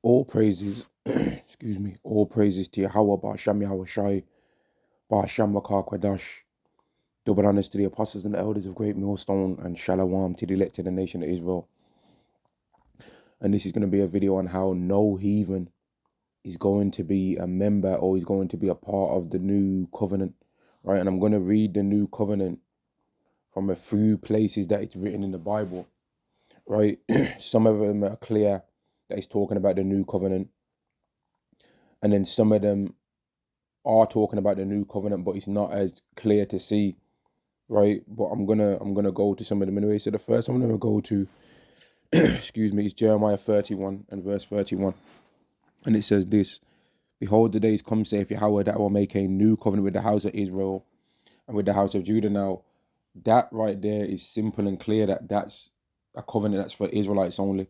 All praises, excuse me, all praises to Yahweh, Ba'asham Yahweh Shai, Ba'asham Makar Kwadash. Double honors to the apostles and the elders of Great Millstone, and Shalom to the elected nation of Israel. And this is going to be a video on how no heathen is going to be a member or is going to be a part of the new covenant, right? And I'm going to read the new covenant from a few places that it's written in the Bible, right? Some of them are clear that it's talking about the new covenant, and then some of them are talking about the new covenant, but it's not as clear to see, right? But I'm gonna go to some of them anyway. So the first I'm gonna go to, excuse me, is Jeremiah 31 and verse 31, and it says this: "Behold, the days come, saith Yahweh, that I will make a new covenant with the house of Israel and with the house of Judah." Now, that right there is simple and clear that that's a covenant that's for Israelites only,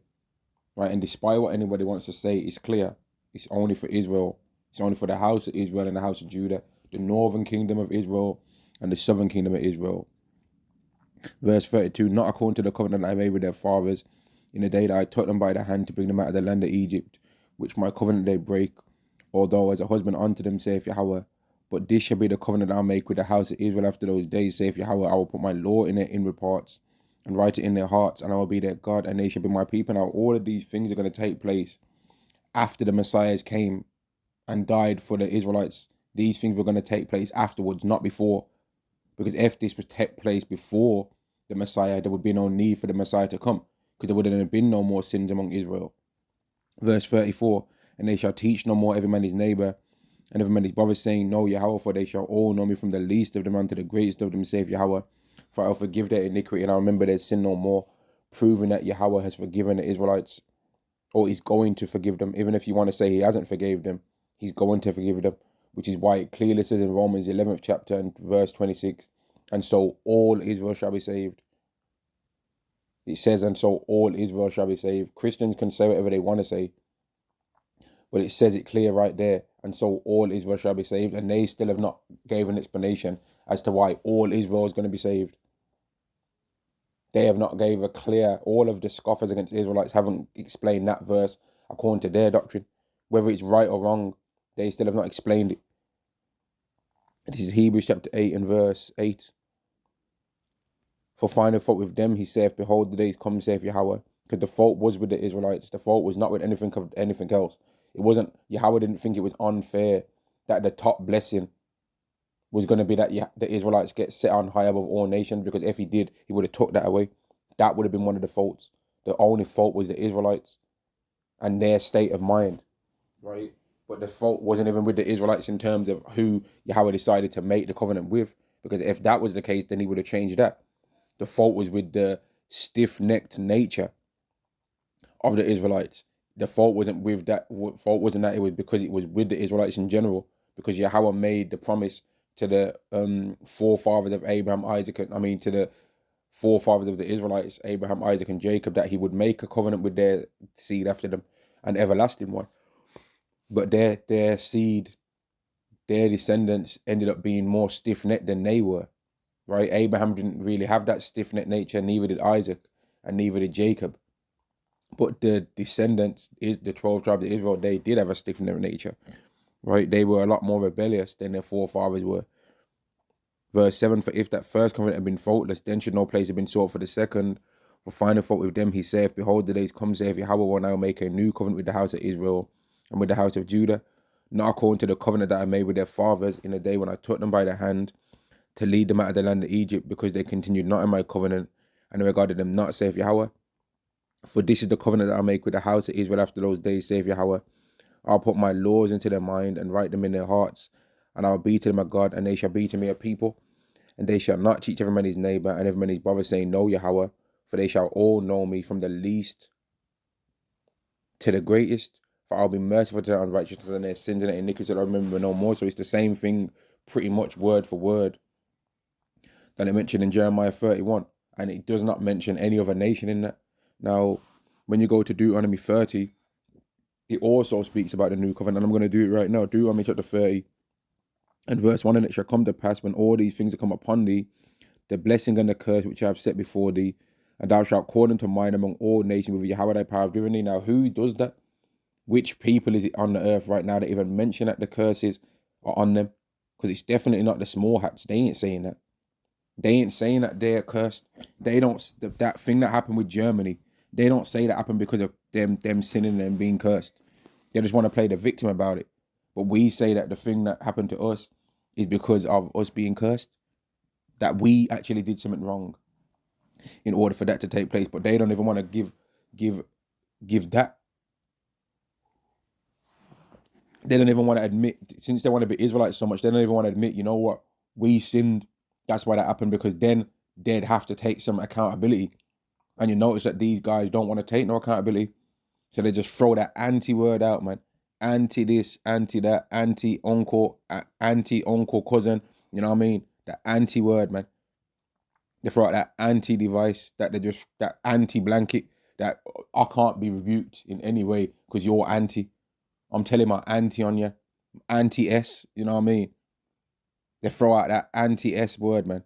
right? And despite what anybody wants to say, it's clear it's only for Israel. It's only for the house of Israel and the house of Judah, the northern kingdom of Israel and the southern kingdom of Israel. Verse 32, "Not according to the covenant that I made with their fathers in the day that I took them by the hand to bring them out of the land of Egypt, which my covenant they break, although as a husband unto them, saith Yahweh. But this shall be the covenant I'll make with the house of Israel after those days, saith Yahweh. I will put my law in their inward parts and write it in their hearts, and I will be their God, and they shall be my people." Now, all of these things are going to take place after the Messiahs came and died for the Israelites. These things were going to take place afterwards, not before. Because if this would take place before the Messiah, there would be no need for the Messiah to come, because there wouldn't have been no more sins among Israel. Verse 34, "And they shall teach no more every man his neighbor, and every man his brother, saying, Know Yahweh, for they shall all know me from the least of them unto the greatest of them, saith Yahweh. For I will forgive their iniquity, and I remember their sin no more," proving that Yahweh has forgiven the Israelites, or he's going to forgive them. Even if you want to say he hasn't forgave them, he's going to forgive them, which is why it clearly says in Romans 11th chapter and verse 26, "And so all Israel shall be saved." It says, "And so all Israel shall be saved." Christians can say whatever they want to say, but it says it clear right there, "And so all Israel shall be saved," and they still have not gave an explanation as to why all Israel is going to be saved. They have not gave a clear, all of the scoffers against the Israelites haven't explained that verse according to their doctrine. Whether it's right or wrong, they still have not explained it. This is Hebrews chapter 8 and verse 8. "For finding fault with them, he saith, Behold, the days come, saith Yahweh." Because the fault was with the Israelites. The fault was not with anything else. It wasn't, Yahweh didn't think it was unfair that the top blessing was going to be that the Israelites get set on high above all nations, because if he did, he would have took that away. That would have been one of the faults. The only fault was the Israelites and their state of mind, right? But the fault wasn't even with the Israelites in terms of who Yahweh decided to make the covenant with, because if that was the case, then he would have changed that. The fault was with the stiff-necked nature of the Israelites. The fault wasn't with that. Fault wasn't that. It was because it was with the Israelites in general, because Yahweh made the promise to the forefathers of Abraham, Isaac, to the forefathers of the Israelites, Abraham, Isaac, and Jacob, that he would make a covenant with their seed after them, an everlasting one. But their seed, their descendants, ended up being more stiff-necked than they were, right? Abraham didn't really have that stiff-necked nature, neither did Isaac, and neither did Jacob. But the descendants, is the 12 tribes of Israel, they did have a stiff-necked nature, right? They were a lot more rebellious than their forefathers were. Verse 7, "For if that first covenant had been faultless, then should no place have been sought for the second. For finding fault with them, he saith, Behold, the days come, saith Yahweh, when I will make a new covenant with the house of Israel and with the house of Judah, not according to the covenant that I made with their fathers in the day when I took them by the hand to lead them out of the land of Egypt, because they continued not in my covenant, and I regarded them not, saith Yahweh. For this is the covenant that I make with the house of Israel after those days, saith Yahweh. I'll put my laws into their mind and write them in their hearts, and I will be to them a God, and they shall be to me a people. And they shall not teach every man his neighbor and every man his brother, saying, Know Yahweh, for they shall all know me, from the least to the greatest. For I'll be merciful to their unrighteousness and their sins and their iniquities that I remember no more." So it's the same thing, pretty much word for word, that it mentioned in Jeremiah 31. And it does not mention any other nation in that. Now, when you go to Deuteronomy 30, it also speaks about the new covenant. And I'm going to do it right now. Deuteronomy chapter 30 and verse 1, "And it shall come to pass, when all these things are come upon thee, the blessing and the curse which I have set before thee, and thou shalt call them to mind among all nations, with Yahweh thy power have driven thee." Now, who does that? Which people is it on the earth right now that even mention that the curses are on them? Because it's definitely not the small hats. They ain't saying that. They ain't saying that they're cursed. They don't, that thing that happened with Germany, they don't say that happened because of them sinning and being cursed. They just want to play the victim about it. But we say that the thing that happened to us is because of us being cursed. That we actually did something wrong in order for that to take place. But they don't even want to give that. They don't even want to admit, since they want to be Israelites so much, they don't even want to admit, you know what, we sinned. That's why that happened, because then they'd have to take some accountability. And you notice that these guys don't want to take no accountability. So they just throw that anti-word out, man. Anti this, anti that, anti-uncle, anti-uncle cousin. You know what I mean? The anti-word, man. They throw out that anti-device, that anti-blanket, that I can't be rebuked in any way because you're anti. I'm telling my auntie on you, anti-S, you know what I mean? They throw out that anti-S word, man.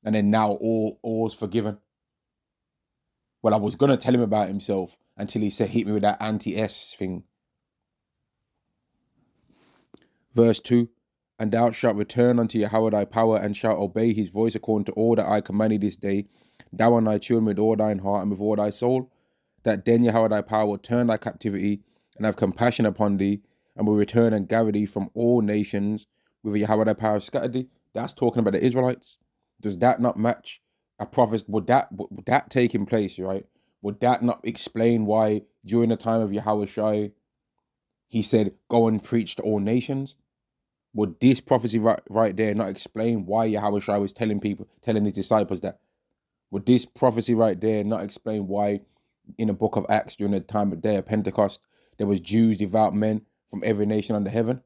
And then now all's forgiven. Well, I was going to tell him about himself until he said, hit me with that anti-S thing. Verse 2, and thou shalt return unto Yahweh thy power, and shalt obey his voice according to all that I command thee this day, thou and thy children with all thine heart and with all thy soul, that then Yahweh thy power will turn thy captivity and have compassion upon thee, and will return and gather thee from all nations, with Yahweh thy power scattered thee. That's talking about the Israelites. Does that not match a prophecy? Would that taking place, right? Would that not explain why during the time of Yahweh Shai, he said, go and preach to all nations? Would this prophecy right there not explain why Yahweh Shai was telling his disciples that? Would this prophecy right there not explain why in the book of Acts during the time of day of Pentecost, there was Jews, devout men from every nation under heaven?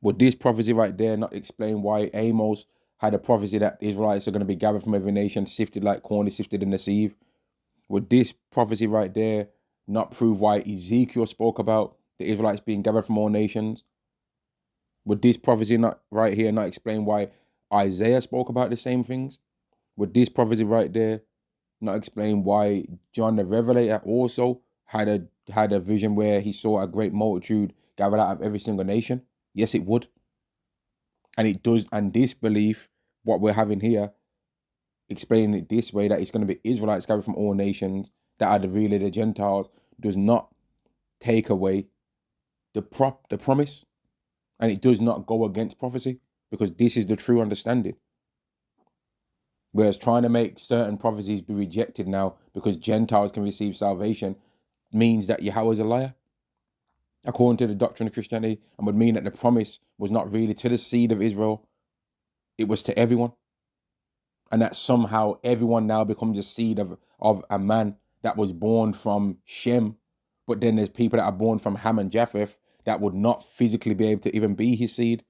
Would this prophecy right there not explain why Amos had a prophecy that the Israelites are going to be gathered from every nation, sifted like corn is sifted in the sieve? Would this prophecy right there not prove why Ezekiel spoke about the Israelites being gathered from all nations? Would this prophecy not right here not explain why Isaiah spoke about the same things? Would this prophecy right there not explain why John the Revelator also had a vision where he saw a great multitude gathered out of every single nation? Yes, it would. And it does. And this belief, what we're having here, explaining it this way, that it's going to be Israelites gathered from all nations that are really the Gentiles, does not take away the promise, and it does not go against prophecy, because this is the true understanding. Whereas trying to make certain prophecies be rejected now because Gentiles can receive salvation means that Yahweh is a liar, according to the doctrine of Christianity, and would mean that the promise was not really to the seed of Israel, it was to everyone. And that somehow everyone now becomes a seed of a man that was born from Shem, but then there's people that are born from Ham and Japheth that would not physically be able to even be his seed.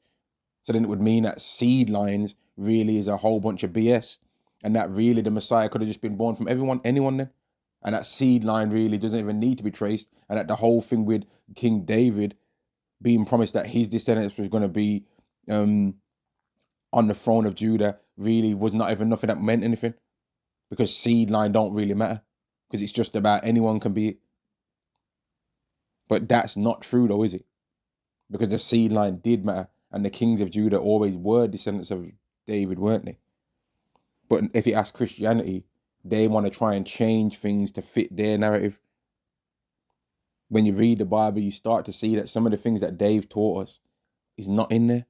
So then it would mean that seed lines really is a whole bunch of BS, and that really the Messiah could have just been born from anyone then. And that seed line really doesn't even need to be traced. And that the whole thing with King David being promised that his descendants was going to be on the throne of Judah really was not even nothing that meant anything, because seed line don't really matter, because it's just about anyone can be it. But that's not true though, is it? Because the seed line did matter, and the kings of Judah always were descendants of David, weren't they? But if you ask Christianity, they want to try and change things to fit their narrative. When you read the Bible, you start to see that some of the things that Dave taught us is not in there.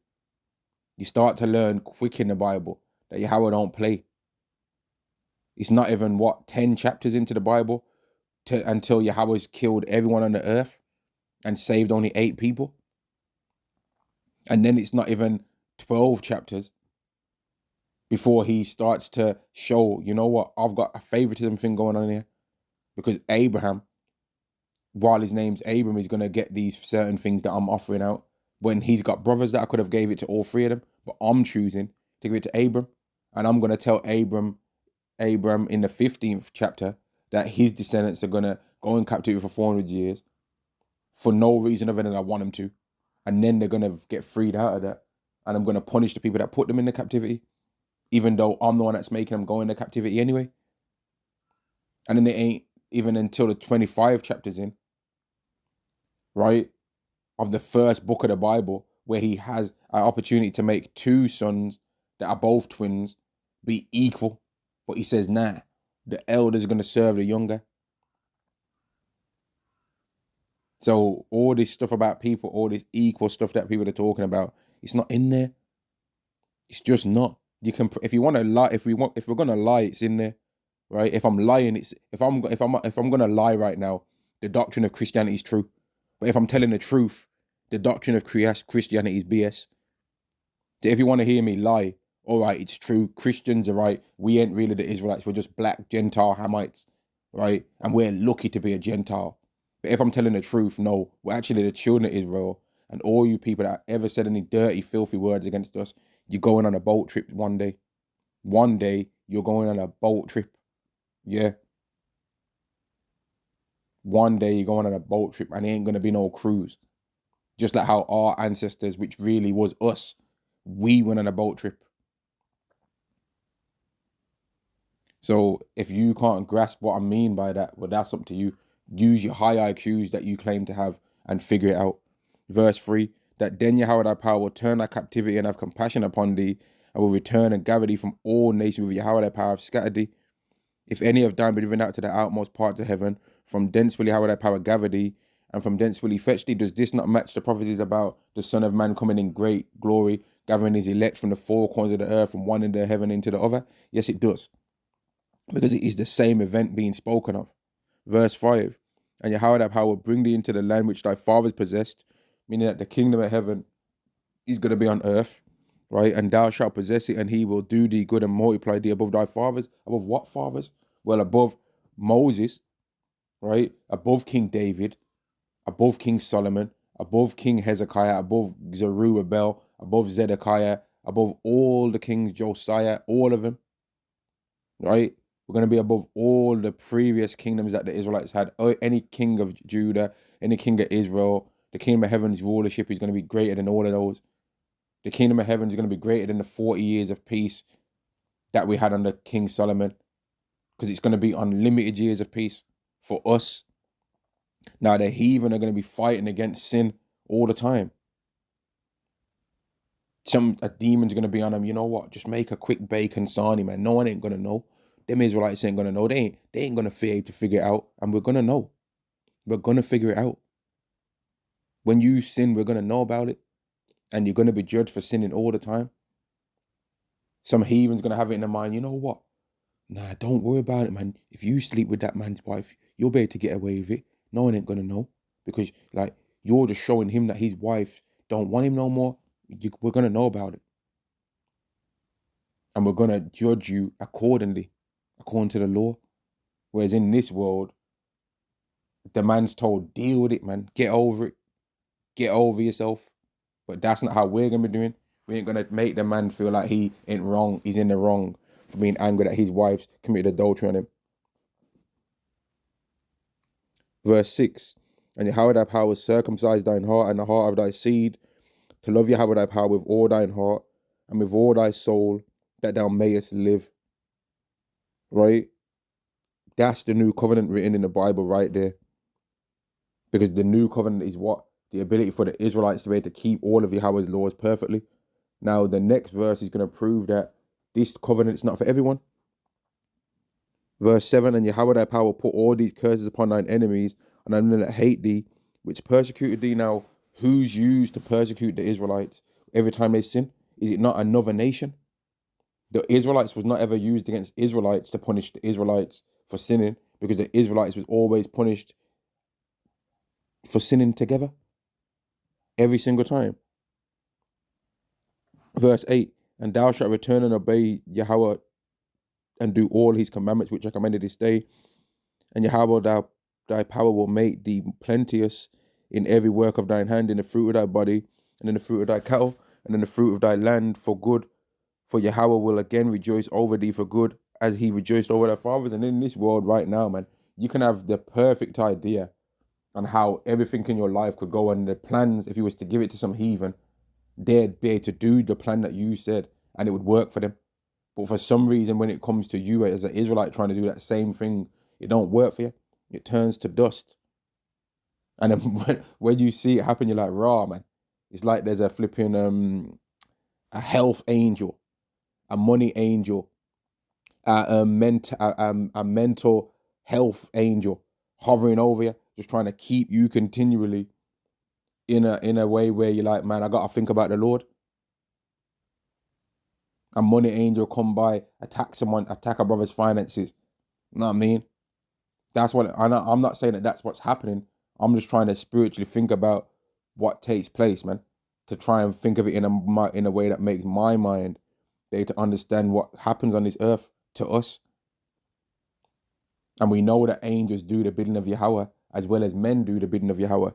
You start to learn quick in the Bible that Yahweh don't play. It's not even, 10 chapters into the Bible until Yahweh's killed everyone on the earth and saved only 8 people. And then it's not even 12 chapters before he starts to show, you know what, I've got a favoritism thing going on here. Because Abraham, while his name's Abram, is going to get these certain things that I'm offering out, when he's got brothers that I could have gave it to all 3 of them, but I'm choosing to give it to Abram. And I'm going to tell Abram in the 15th chapter that his descendants are going to go in captivity for 400 years for no reason other than I want them to. And then they're going to get freed out of that. And I'm going to punish the people that put them in the captivity, even though I'm the one that's making them go into captivity anyway. And then they ain't even until the 25 chapters in right, of the first book of the Bible, where he has an opportunity to make two sons that are both twins be equal. But he says, nah, the elder is going to serve the younger. So all this stuff about people, all this equal stuff that people are talking about, it's not in there. It's just not. You can, if you want to lie, if we're gonna lie, it's in there, right? If I'm lying, it's if I'm gonna lie right now, the doctrine of Christianity is true. But if I'm telling the truth, the doctrine of Christianity is BS. So if you want to hear me lie, all right, it's true. Christians are right. We ain't really the Israelites. We're just black Gentile Hamites, right? And we're lucky to be a Gentile. But if I'm telling the truth, no, we're actually the children of Israel. And all you people that ever said any dirty, filthy words against us, you're going on a boat trip one day. One day, you're going on a boat trip. Yeah. One day, you're going on a boat trip and it ain't going to be no cruise. Just like how our ancestors, which really was us, we went on a boat trip. So if you can't grasp what I mean by that, well, that's up to you. Use your high IQs that you claim to have and figure it out. Verse 3, that then Yahweh thy power will turn thy captivity and have compassion upon thee, and will return and gather thee from all nations with Yahweh thy power have scattered thee. If any of thine be driven out to the outmost parts of heaven, from thence will Yahweh thy power gather thee, and from thence will he fetch thee. Does this not match the prophecies about the Son of Man coming in great glory, gathering his elect from the four corners of the earth, from one end of heaven into the other? Yes, it does, because it is the same event being spoken of. Verse 5, and Yahweh thy power will bring thee into the land which thy fathers possessed, meaning that the kingdom of heaven is going to be on earth, right? And thou shalt possess it, and he will do thee good and multiply thee above thy fathers. Above what fathers? Well, above Moses, right? Above King David, above King Solomon, above King Hezekiah, above Zerubbabel, above Zedekiah, above all the kings, Josiah, all of them, right? We're going to be above all the previous kingdoms that the Israelites had. Any king of Judah, any king of Israel, the kingdom of heaven's rulership is going to be greater than all of those. The kingdom of heaven is going to be greater than the 40 years of peace that we had under King Solomon, because it's going to be unlimited years of peace for us. Now, the heathen are going to be fighting against sin all the time. A demon's going to be on them. You know what? Just make a quick bacon sarnie, man. No one ain't going to know. Them Israelites ain't going to know. They ain't going to be able to figure it out. And we're going to know. We're going to figure it out. When you sin, we're going to know about it. And you're going to be judged for sinning all the time. Some heathen's going to have it in their mind. You know what? Nah, don't worry about it, man. If you sleep with that man's wife, you'll be able to get away with it. No one ain't going to know. Because, like, you're just showing him that his wife don't want him no more. We're going to know about it. And we're going to judge you accordingly, according to the law. Whereas in this world, the man's told, deal with it, man. Get over it. Get over yourself. But that's not how we're going to be doing. We ain't going to make the man feel like he ain't wrong. He's in the wrong for being angry that his wife's committed adultery on him. Verse 6, and Yahweh thy power will circumcise thine heart and the heart of thy seed, to love Yahweh thy power with all thine heart and with all thy soul, that thou mayest live. Right? That's the new covenant written in the Bible right there. Because the new covenant is what? The ability for the Israelites to be able to keep all of Yahweh's laws perfectly. Now, the next verse is going to prove that this covenant is not for everyone. Verse 7, and Yahweh thy power will put all these curses upon thine enemies, and on them that hate thee, which persecuted thee. Now, who's used to persecute the Israelites every time they sin? Is it not another nation? The Israelites was not ever used against Israelites to punish the Israelites for sinning, because the Israelites was always punished for sinning together. Every single time. Verse 8, and thou shalt return and obey Yahweh and do all his commandments which I commanded this day, and Yahweh thy power will make thee plenteous in every work of thine hand, in the fruit of thy body, and in the fruit of thy cattle, and in the fruit of thy land for good. For Yahweh will again rejoice over thee for good, as he rejoiced over thy fathers. And in this world right now, man, you can have the perfect idea on how everything in your life could go, and the plans, if you was to give it to some heathen, they'd be able to do the plan that you said, and it would work for them. But for some reason, when it comes to you as an Israelite trying to do that same thing, it don't work for you. It turns to dust. And then when you see it happen, you're like, raw, man. It's like there's a flipping a health angel, a money angel, a mental health angel hovering over you, just trying to keep you continually in a way where you're like, man, I gotta think about the Lord. A money angel come by, attack someone, attack a brother's finances. You know what I mean? That's what I'm not saying that that's what's happening. I'm just trying to spiritually think about what takes place, man. To try and think of it in a way that makes my mind be able to understand what happens on this earth to us. And we know that angels do the bidding of Yahweh as well as men do the bidding of Yahweh.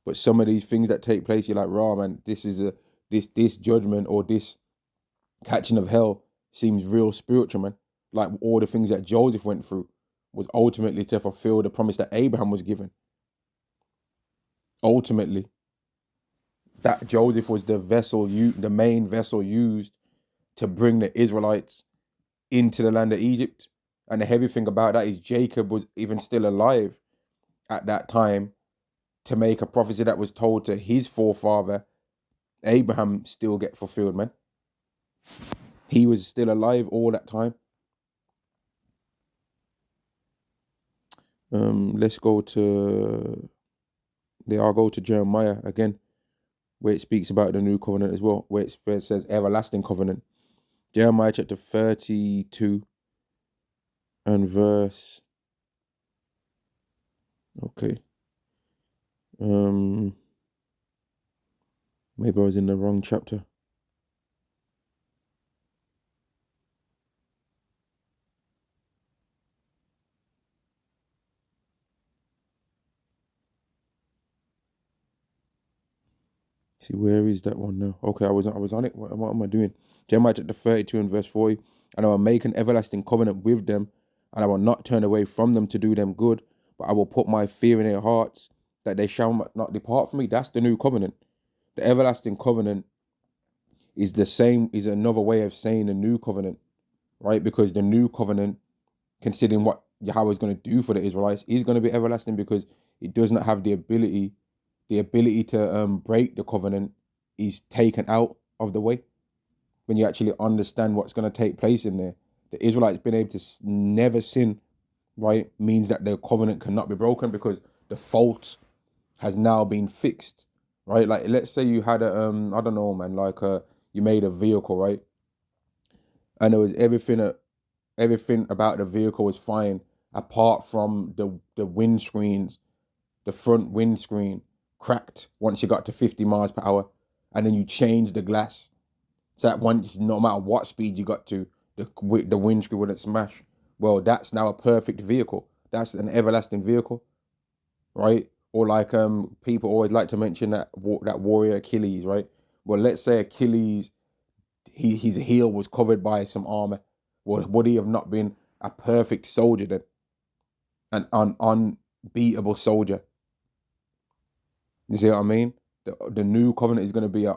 But some of these things that take place, you're like, raw, man, this is this judgment or this catching of hell seems real spiritual, man. Like all the things that Joseph went through was ultimately to fulfill the promise that Abraham was given. Ultimately, that Joseph was the main vessel used to bring the Israelites into the land of Egypt. And the heavy thing about that is Jacob was even still alive at that time to make a prophecy that was told to his forefather, Abraham, still get fulfilled, man. He was still alive all that time. Let's go to I'll go to Jeremiah again, where it speaks about the new covenant as well, where it says everlasting covenant. Jeremiah chapter 32 and verse. Okay. Maybe I was in the wrong chapter. See, where is that one now? Okay, I was on it. What am I doing? Jeremiah chapter 32 and verse 40. And I will make an everlasting covenant with them, and I will not turn away from them to do them good, but I will put my fear in their hearts, that they shall not depart from me. That's the new covenant. The everlasting covenant is another way of saying the new covenant, right? Because the new covenant, considering what Yahweh is going to do for the Israelites, is going to be everlasting because it does not have the ability to break the covenant is taken out of the way. When you actually understand what's going to take place in there, the Israelites being able to never sin, right, means that the covenant cannot be broken because the fault has now been fixed, right? Like, let's say you had a I don't know, man, like you made a vehicle, right, and there was everything about the vehicle was fine apart from the windscreens, the front windscreen cracked once you got to 50 miles per hour, and then you changed the glass so that once, no matter what speed you got to, the windscreen wouldn't smash. Well, that's now a perfect vehicle. That's an everlasting vehicle, right? Or like people always like to mention that warrior Achilles, right? Well, let's say Achilles, his heel was covered by some armor. Well, would he have not been a perfect soldier then? An unbeatable soldier. You see what I mean? The new covenant is going to be an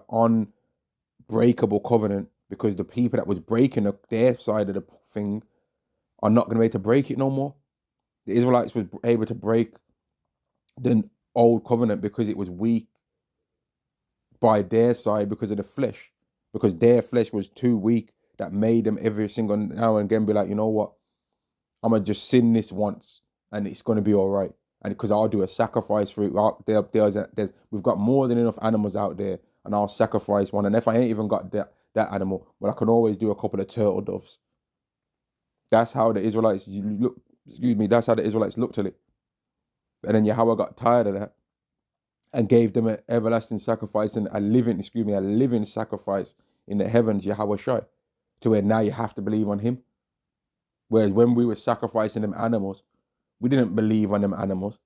unbreakable covenant because the people that was breaking their side of the thing are not going to be able to break it no more. The Israelites was able to break the old covenant because it was weak by their side because of the flesh, because their flesh was too weak that made them every single now and again be like, you know what, I'm going to just sin this once and it's going to be all right. And because I'll do a sacrifice for it. We've got more than enough animals out there, and I'll sacrifice one. And if I ain't even got that animal, well, I can always do a couple of turtle doves. That's how the Israelites look. Excuse me. That's how the Israelites looked at it. And then Yahweh got tired of that and gave them an everlasting sacrifice and a living sacrifice in the heavens, Yahweh Shai, to where now you have to believe on him. Whereas when we were sacrificing them animals, we didn't believe on them animals.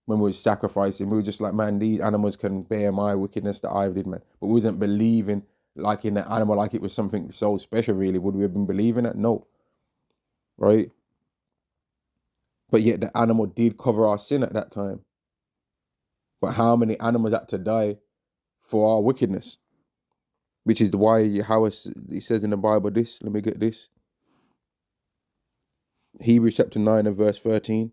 When we were sacrificing, we were just like, man, these animals can bear my wickedness that I did, man. But we wasn't believing like in the animal like it was something so special, really. Would we have been believing it? No. Right? But yet the animal did cover our sin at that time. But how many animals had to die for our wickedness? Which is why how it says in the Bible this. Let me get this. Hebrews chapter 9 and verse 13.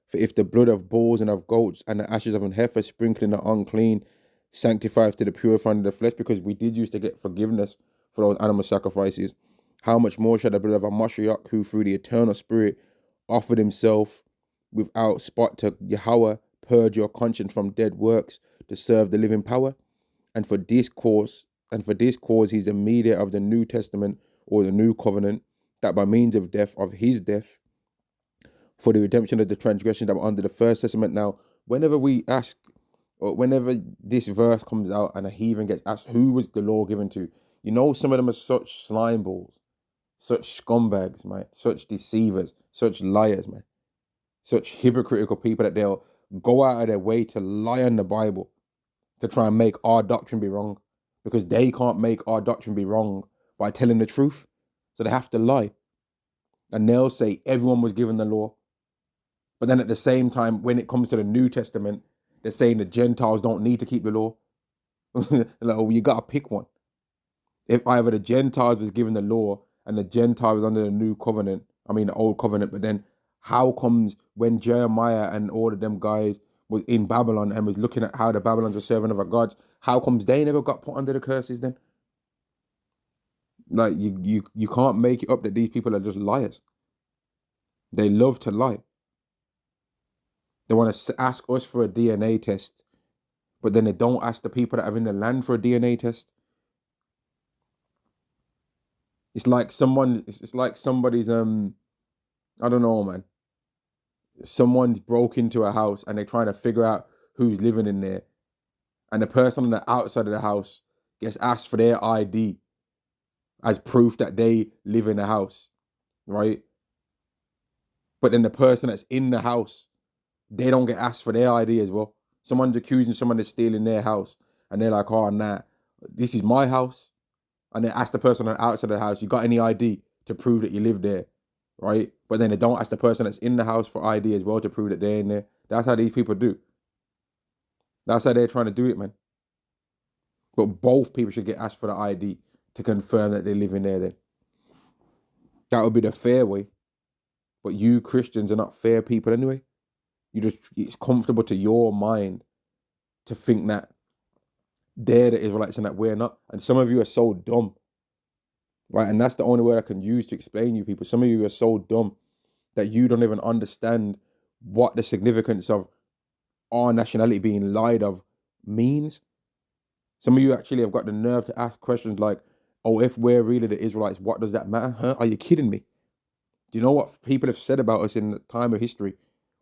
For if the blood of bulls and of goats and the ashes of an heifer sprinkling the unclean sanctifies to the purifying of the flesh, because we did used to get forgiveness for those animal sacrifices, how much more shall the blood of a Mashiach, who through the eternal Spirit offered himself without spot to Yahweh, purge your conscience from dead works to serve the living power? And for this cause, he's the mediator of the New Testament or the New Covenant, that by means of his death, for the redemption of the transgressions that were under the First Testament. Now, whenever we ask, or whenever this verse comes out and a heathen gets asked, who was the law given to? You know, some of them are such slime balls, such scumbags, man, such deceivers, such liars, man, such hypocritical people that they'll go out of their way to lie on the Bible to try and make our doctrine be wrong, because they can't make our doctrine be wrong by telling the truth. So they have to lie. And they'll say everyone was given the law. But then at the same time, when it comes to the New Testament, they're saying the Gentiles don't need to keep the law. Like, oh, you got to pick one. If either the Gentiles was given the law and the Gentiles under the New Covenant, the Old Covenant, but then how comes when Jeremiah and all of them guys was in Babylon and was looking at how the Babylons were serving other gods, how comes they never got put under the curses then? Like, you can't make it up that these people are just liars. They love to lie. They want to ask us for a DNA test, but then they don't ask the people that are in the land for a DNA test. It's like somebody's I don't know, man. Someone's broke into a house and they're trying to figure out who's living in there, and the person on the outside of the house gets asked for their ID as proof that they live in the house, right? But then the person that's in the house, they don't get asked for their ID as well. Someone's accusing someone of stealing their house, and they're like, oh, nah, this is my house. And they ask the person on the outside of the house, you got any ID to prove that you live there, right? But then they don't ask the person that's in the house for ID as well to prove that they're in there. That's how these people do. That's how they're trying to do it, man. But both people should get asked for the ID to confirm that they live in there then. That would be the fair way. But you Christians are not fair people anyway. It's comfortable to your mind to think that they're the Israelites and that we're not. And some of you are so dumb, right? And that's the only word I can use to explain you people. Some of you are so dumb that you don't even understand what the significance of our nationality being lied of means. Some of you actually have got the nerve to ask questions like, oh, if we're really the Israelites, what does that matter? Huh? Are you kidding me? Do you know what people have said about us in the time of history?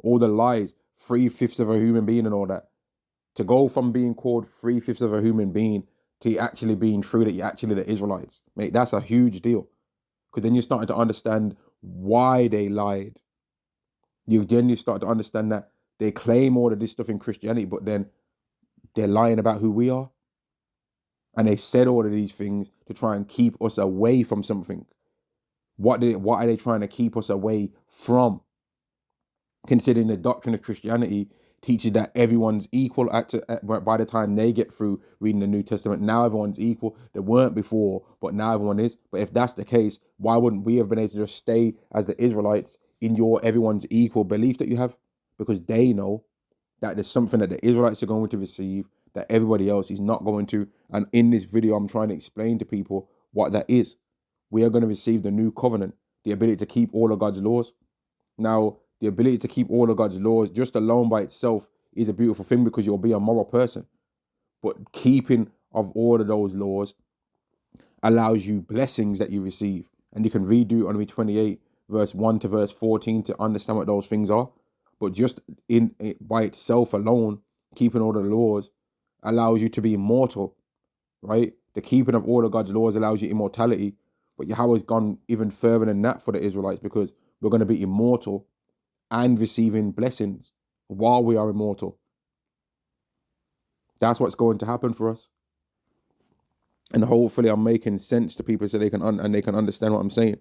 All the lies, 3/5 of a human being and all that. To go from being called 3/5 of a human being to actually being true that you're actually the Israelites, mate, that's a huge deal. Because then you're starting to understand why they lied. You start to understand that they claim all of this stuff in Christianity, but then they're lying about who we are. And they said all of these things to try and keep us away from something. What are they trying to keep us away from? Considering the doctrine of Christianity teaches that everyone's equal by the time they get through reading the New Testament. Now everyone's equal. They weren't before, but now everyone is. But if that's the case, why wouldn't we have been able to just stay as the Israelites in your everyone's equal belief that you have? Because they know that there's something that the Israelites are going to receive that everybody else is not going to. And in this video, I'm trying to explain to people what that is. We are going to receive the new covenant, the ability to keep all of God's laws. Now, the ability to keep all of God's laws just alone by itself is a beautiful thing because you'll be a moral person. But keeping of all of those laws allows you blessings that you receive. And you can read Deuteronomy 28, verse 1 to verse 14 to understand what those things are. But just by itself alone, keeping all the laws allows you to be immortal, right? The keeping of all of God's laws allows you immortality. But Yahweh's gone even further than that for the Israelites, because we're going to be immortal and receiving blessings while we are immortal. That's what's going to happen for us. And hopefully I'm making sense to people so they can understand what I'm saying.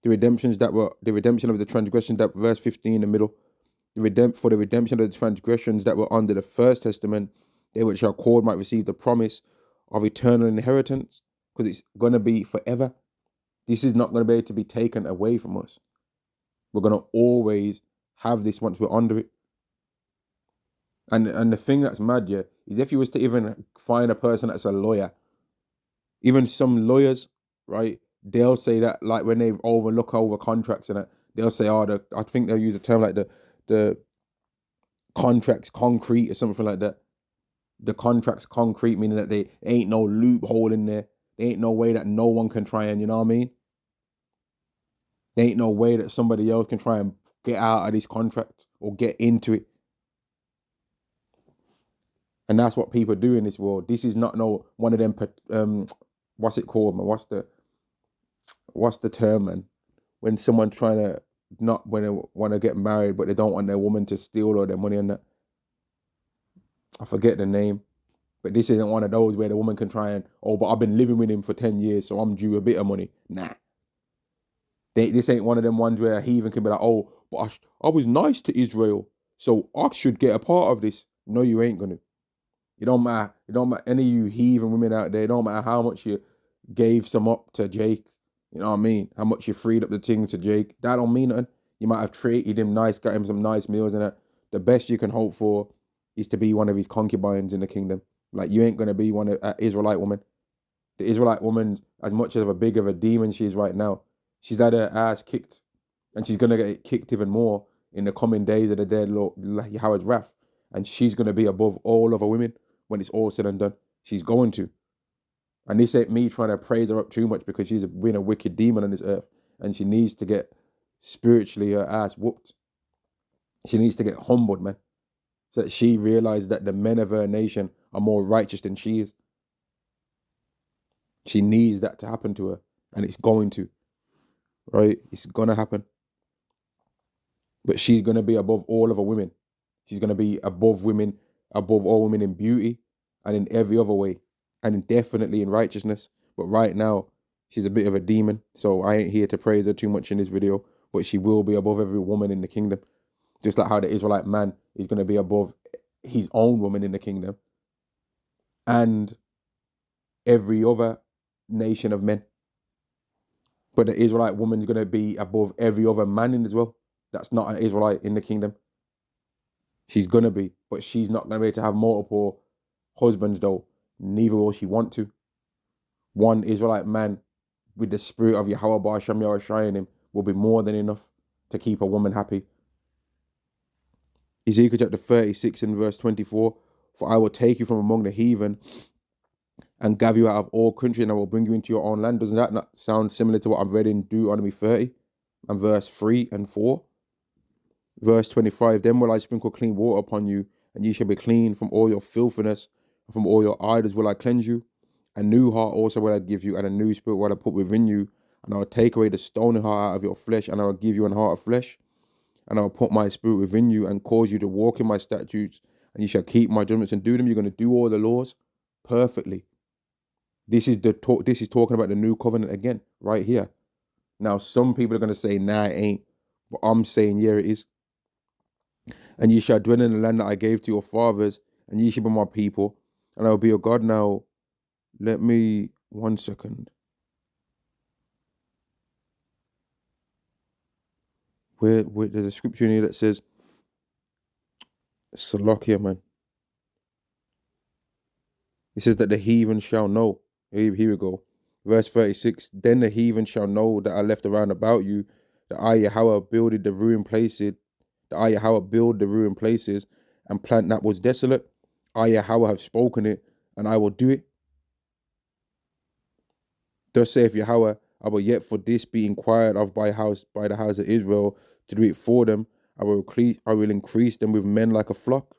The redemption of the transgressions, that verse 15 in the middle, for the redemption of the transgressions that were under the first testament, they which are called might receive the promise of eternal inheritance, because it's going to be forever. This is not going to be able to be taken away from us. We're going to always have this once we're under it. And the thing that's mad, yeah, is if you was to even find a person that's a lawyer, even some lawyers, right, they'll say that, like, when they look over contracts and that, they'll say, oh, I think they'll use a term like the contract's concrete or something like that. The contract's concrete, meaning that there ain't no loophole in there. There ain't no way that no one can try and, you know what I mean? There ain't no way that somebody else can try and get out of this contract or get into it. And that's what people do in this world. This is not no one of them. What's it called, man? What's the term, man? When someone's trying to not when they want to get married, but they don't want their woman to steal all their money and that. I forget the name, but this isn't one of those where the woman can try and, oh, but I've been living with him for 10 years, so I'm due a bit of money. Nah. This ain't one of them ones where a heathen can be like, oh, but I was nice to Israel, so I should get a part of this. No, you ain't gonna. It don't matter. It don't matter. Any of you heathen women out there, it don't matter how much you gave some up to Jake. You know what I mean? How much you freed up the thing to Jake. That don't mean nothing. You might have treated him nice, got him some nice meals and that. The best you can hope for is to be one of his concubines in the kingdom. Like, you ain't gonna be one of an Israelite woman. The Israelite woman, as much of a big of a demon she is right now, she's had her ass kicked, and she's gonna get kicked even more in the coming days of the dead Lord Yahweh's wrath. And she's gonna be above all other women when it's all said and done. She's going to. And this ain't me trying to praise her up too much, because she's been a wicked demon on this earth, and she needs to get spiritually her ass whooped. She needs to get humbled, man, so that she realizes that the men of her nation are more righteous than she is. She needs that to happen to her, and it's going to, right? It's gonna happen. But she's gonna be above all other women. She's gonna be above women, above all women in beauty and in every other way, and definitely in righteousness. But right now, she's a bit of a demon, so I ain't here to praise her too much in this video. But she will be above every woman in the kingdom, just like how the Israelite man is gonna be above his own woman in the kingdom and every other nation of men. But the Israelite woman is going to be above every other man in as well. That's not an Israelite in the kingdom. She's going to be, but she's not going to be able to have multiple husbands though. Neither will she want to. One Israelite man with the spirit of Yahweh Ba'Shem Yahushua in him will be more than enough to keep a woman happy. Ezekiel chapter 36 and verse 24, for I will take you from among the heathen and gather you out of all country, and I will bring you into your own land. Doesn't that not sound similar to what I've read in Deuteronomy 30 and verse 3 and 4? Verse 25, then will I sprinkle clean water upon you, and ye shall be clean from all your filthiness, and from all your idols will I cleanse you. A new heart also will I give you, and a new spirit will I put within you, and I will take away the stony heart out of your flesh, and I will give you an heart of flesh, and I will put my spirit within you, and cause you to walk in my statutes, and you shall keep my judgments and do them. You're going to do all the laws perfectly. This is talking about the new covenant again, right here. Now, some people are going to say, nah, it ain't. But I'm saying, yeah, it is. And ye shall dwell in the land that I gave to your fathers, and ye shall be my people, and I will be your God. Now, let me, 1 second. Where there's a scripture in here that says, Salakia, man. It says that the heathen shall know. Here we go. Verse 36, then the heathen shall know that I left around about you, that I, Yahweh, builded the ruined places, that I, Yahweh, build the ruined places and plant that was desolate. I, Yahweh, have spoken it, and I will do it. Thus saith Yahweh, I will yet for this be inquired of by the house of Israel, to do it for them. I will increase them with men like a flock,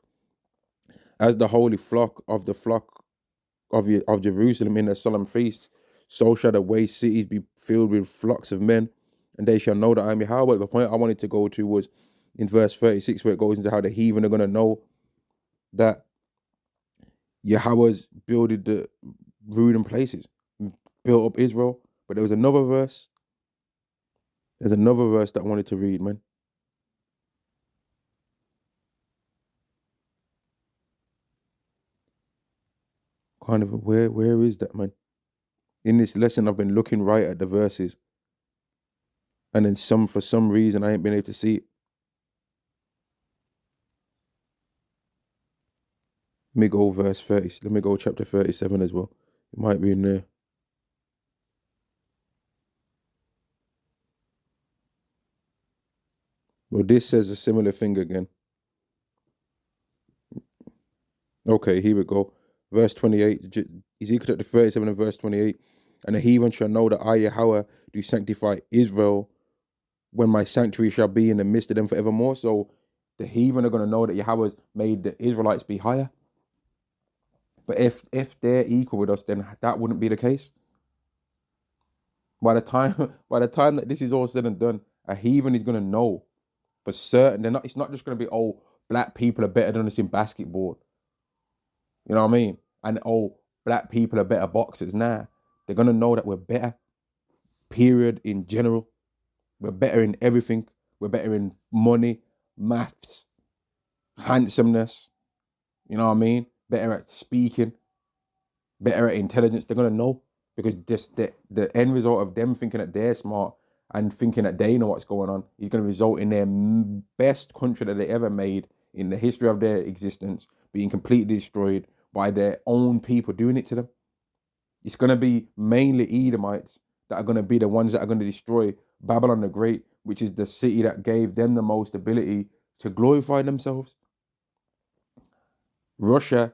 as the holy flock of of Jerusalem in the solemn feast. So shall the waste cities be filled with flocks of men, and they shall know that I am Yahweh. The point I wanted to go to was in verse 36, where it goes into how the heathen are going to know that Yahweh's builded the ruined places, built up Israel. But there was another verse. There's another verse that I wanted to read, man. Kind of where is that, man? In this lesson, I've been looking right at the verses, and then for some reason I ain't been able to see it. Let me go verse 30. Let me go chapter 37 as well. It might be in there. Well, this says a similar thing again. Okay, here we go. Verse 28. Ezekiel chapter 37 and verse 28. And the heathen shall know that I, Yahweh, do sanctify Israel when my sanctuary shall be in the midst of them forevermore. So the heathen are going to know that Yahweh's made the Israelites be higher. But if they're equal with us, then that wouldn't be the case. By the time that this is all said and done, a heathen is going to know for certain. It's not just going to be, oh, black people are better than us in basketball. You know what I mean? And oh, black people are better boxers. Nah, they're going to know that we're better, period, in general. We're better in everything. We're better in money, maths, handsomeness. You know what I mean? Better at speaking, better at intelligence. They're going to know because just the end result of them thinking that they're smart and thinking that they know what's going on is going to result in their best country that they ever made in the history of their existence being completely destroyed by their own people doing it to them. It's going to be mainly Edomites that are going to be the ones that are going to destroy Babylon the Great, which is the city that gave them the most ability to glorify themselves. Russia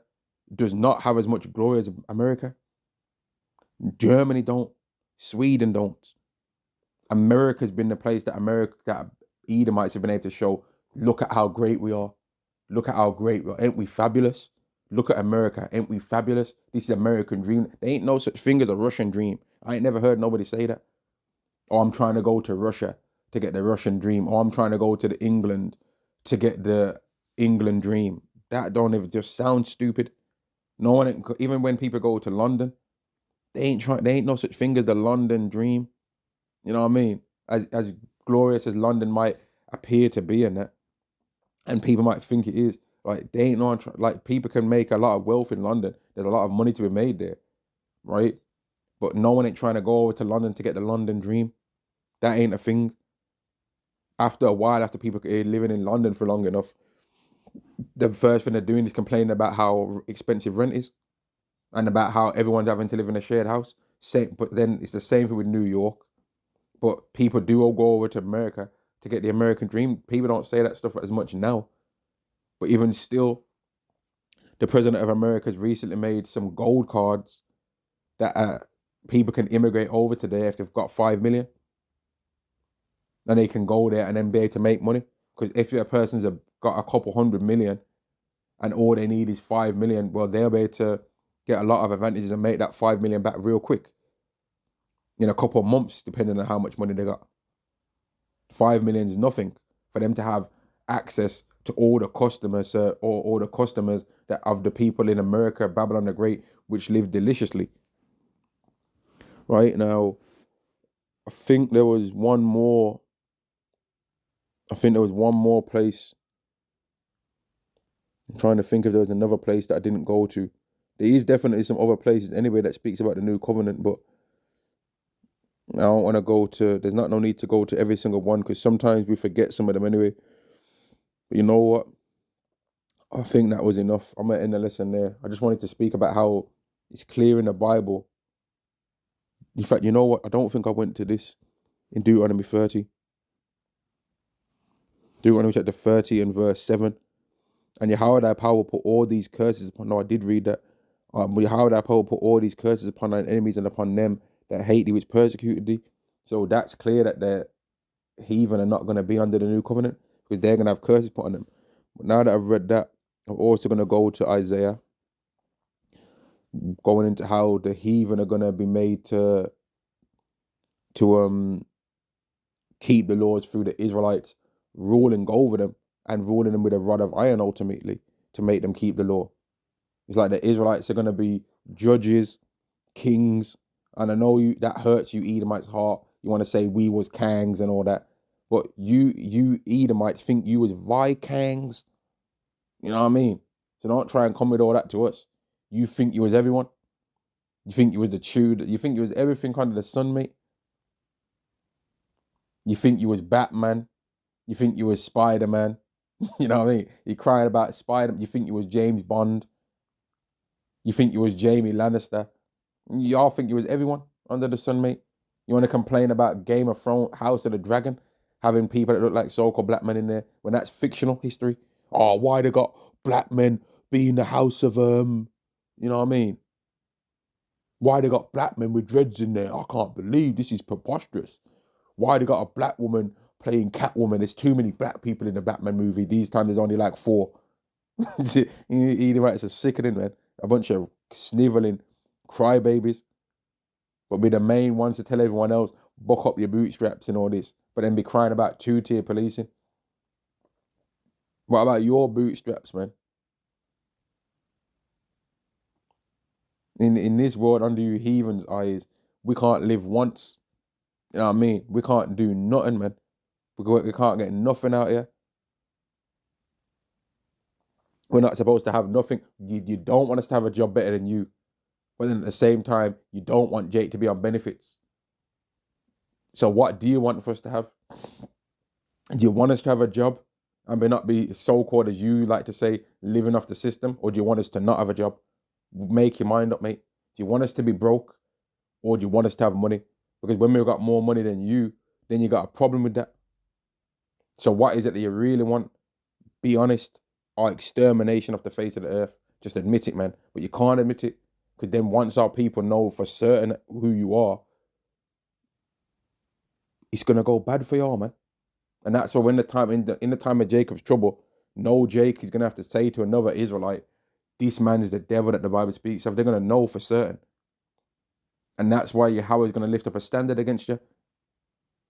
does not have as much glory as America. Germany don't. Sweden don't. America's been the place that Edomites have been able to show, look at how great we are. Look at how great we are. Ain't we fabulous? Look at America. Ain't we fabulous? This is American dream. There ain't no such thing as a Russian dream. I ain't never heard nobody say that. Oh, I'm trying to go to Russia to get the Russian dream. Or I'm trying to go to the England to get the England dream. That don't even just sound stupid. No one, even when people go to London, they ain't no such thing as the London dream. You know what I mean? As glorious as London might appear to be in it, and people might think it is, like they ain't no like people can make a lot of wealth in London. There's a lot of money to be made there, right? But no one ain't trying to go over to London to get the London dream. That ain't a thing. After a while, after people living in London for long enough, the first thing they're doing is complaining about how expensive rent is and about how everyone's having to live in a shared house. But then it's the same thing with New York. But people do all go over to America to get the American dream. People don't say that stuff as much now. But even still, the president of America has recently made some gold cards that people can immigrate over to there if they've got 5 million. And they can go there and then be able to make money. Because if a person's got a couple 100 million and all they need is 5 million, well, they'll be able to get a lot of advantages and make that 5 million back real quick. In a couple of months, depending on how much money they got. 5 million is nothing for them to have access to all the customers, or all the customers that of the people in America, Babylon the Great, which live deliciously. Right now, I think there was one more place. I'm trying to think if there was another place that I didn't go to. There is definitely some other places anyway that speaks about the new covenant, but I don't want to go to, there's no need to go to every single one because sometimes we forget some of them anyway. But you know what? I think that was enough. I'm going to end the lesson there. I just wanted to speak about how it's clear in the Bible. In fact, you know what? I don't think I went to this in Deuteronomy 30. Deuteronomy chapter 30 and verse 7. And Yahweh thy power put all these curses upon. No, I did read that. Yahweh thy power put all these curses upon thine enemies and upon them that hate thee, which persecuted thee. So that's clear that the heathen are not going to be under the new covenant because they're going to have curses put on them. But now that I've read that, I'm also going to go to Isaiah, going into how the heathen are going to be made to keep the laws through the Israelites ruling over them and ruling them with a rod of iron ultimately to make them keep the law. It's like the Israelites are going to be judges, kings, and I know that hurts you Edomites' heart. You want to say we was kangs and all that, but you Edomites think you was Vikings. You know what I mean? So don't try and come with all that to us. You think you was everyone. You think you was the Tudor. You think you was everything under the sun, mate. You think you was Batman. You think you was Spider-Man. You know what I mean? You cried about Spider. You think you was James Bond. You think you was Jamie Lannister. Y'all think you was everyone under the sun, mate. You want to complain about Game of Thrones, House of the Dragon, having people that look like so-called black men in there when that's fictional history? Oh, why they got black men being the house of you know what I mean? Why they got black men with dreads in there? I can't believe this is preposterous. Why they got a black woman playing Catwoman? There's too many black people in the Batman movie. These times there's only like 4. It's a sickening, man. A bunch of sniveling crybabies, but be the main ones to tell everyone else, buck up your bootstraps and all this, but then be crying about two-tier policing. What about your bootstraps, man? In this world, under you heathens' eyes, we can't live once. You know what I mean? We can't do nothing, man. We can't get nothing out here. We're not supposed to have nothing. You don't want us to have a job better than you. But then at the same time, you don't want Jake to be on benefits. So what do you want for us to have? Do you want us to have a job and not be so-called, as you like to say, living off the system? Or do you want us to not have a job? Make your mind up, mate. Do you want us to be broke? Or do you want us to have money? Because when we've got more money than you, then you got a problem with that. So what is it that you really want? Be honest. Or extermination off the face of the earth. Just admit it, man. But you can't admit it. Because then once our people know for certain who you are, it's going to go bad for y'all, man. And that's why when the time in the time of Jacob's trouble, no Jake is going to have to say to another Israelite, this man is the devil that the Bible speaks of. They're going to know for certain. And that's why Yahweh is going to lift up a standard against you.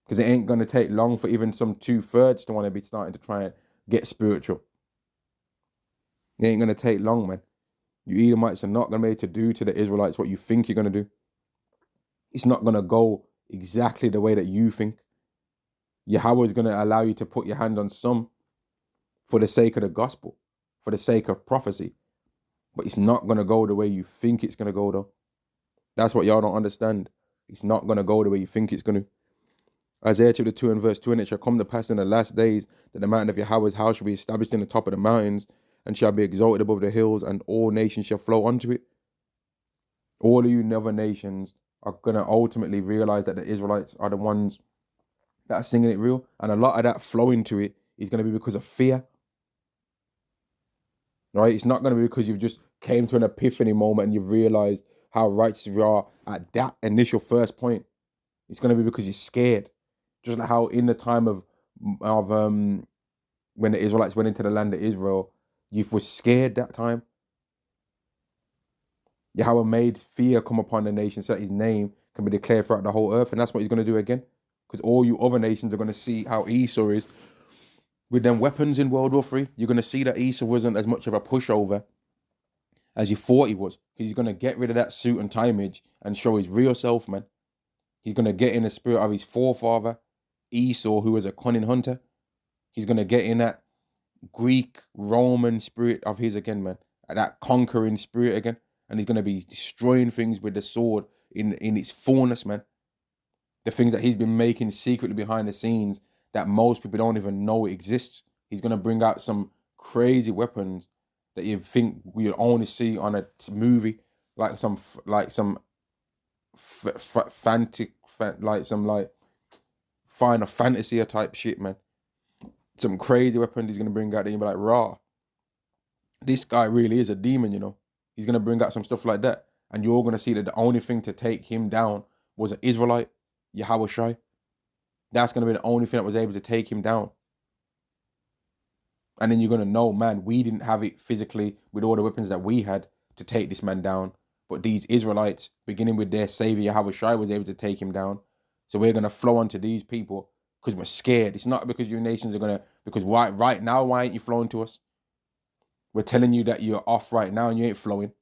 Because it ain't going to take long for even some 2/3 to want to be starting to try and get spiritual. It ain't going to take long, man. You Edomites are not going to be able to do to the Israelites what you think you're going to do. It's not going to go exactly the way that you think. Yahweh is going to allow you to put your hand on some for the sake of the gospel, for the sake of prophecy. But it's not going to go the way you think it's going to go, though. That's what y'all don't understand. It's not going to go the way you think it's going to. Isaiah chapter 2 and verse 2, and it shall come to pass in the last days that the mountain of Yahweh's house shall be established in the top of the mountains and shall be exalted above the hills, and all nations shall flow unto it. All of you other nations are going to ultimately realize that the Israelites are the ones that are singing it real. And a lot of that flowing to it is going to be because of fear. Right? It's not going to be because you've just came to an epiphany moment and you've realized how righteous you are at that initial first point. It's going to be because you're scared. Just like how in the time of when the Israelites went into the land of Israel, you were scared that time. Yahweh made fear come upon the nation so that his name can be declared throughout the whole earth. And that's what he's going to do again. Because all you other nations are going to see how Esau is with them weapons in World War III. You're going to see that Esau wasn't as much of a pushover as you thought he was. Because he's going to get rid of that suit and tie image and show his real self, man. He's going to get in the spirit of his forefather, Esau, who was a cunning hunter. He's going to get in that Greek, Roman spirit of his again, man. That conquering spirit again. And he's going to be destroying things with the sword in its fullness, man. The things that he's been making secretly behind the scenes that most people don't even know exists. He's going to bring out some crazy weapons that you think we'll only see on a movie, like some Final Fantasy type shit, man. Some crazy weapons he's going to bring out that you'll be like, raw. This guy really is a demon, you know. He's going to bring out some stuff like that. And you're going to see that the only thing to take him down was an Israelite, Yahweh Shai. That's going to be the only thing that was able to take him down. And then you're going to know, man, we didn't have it physically with all the weapons that we had to take this man down. But these Israelites, beginning with their savior, Yahweh Shai, was able to take him down. So we're going to flow onto these people because we're scared. It's not because your nations are going to, because right now, why ain't you flowing to us? We're telling you that you're off right now and you ain't flowing.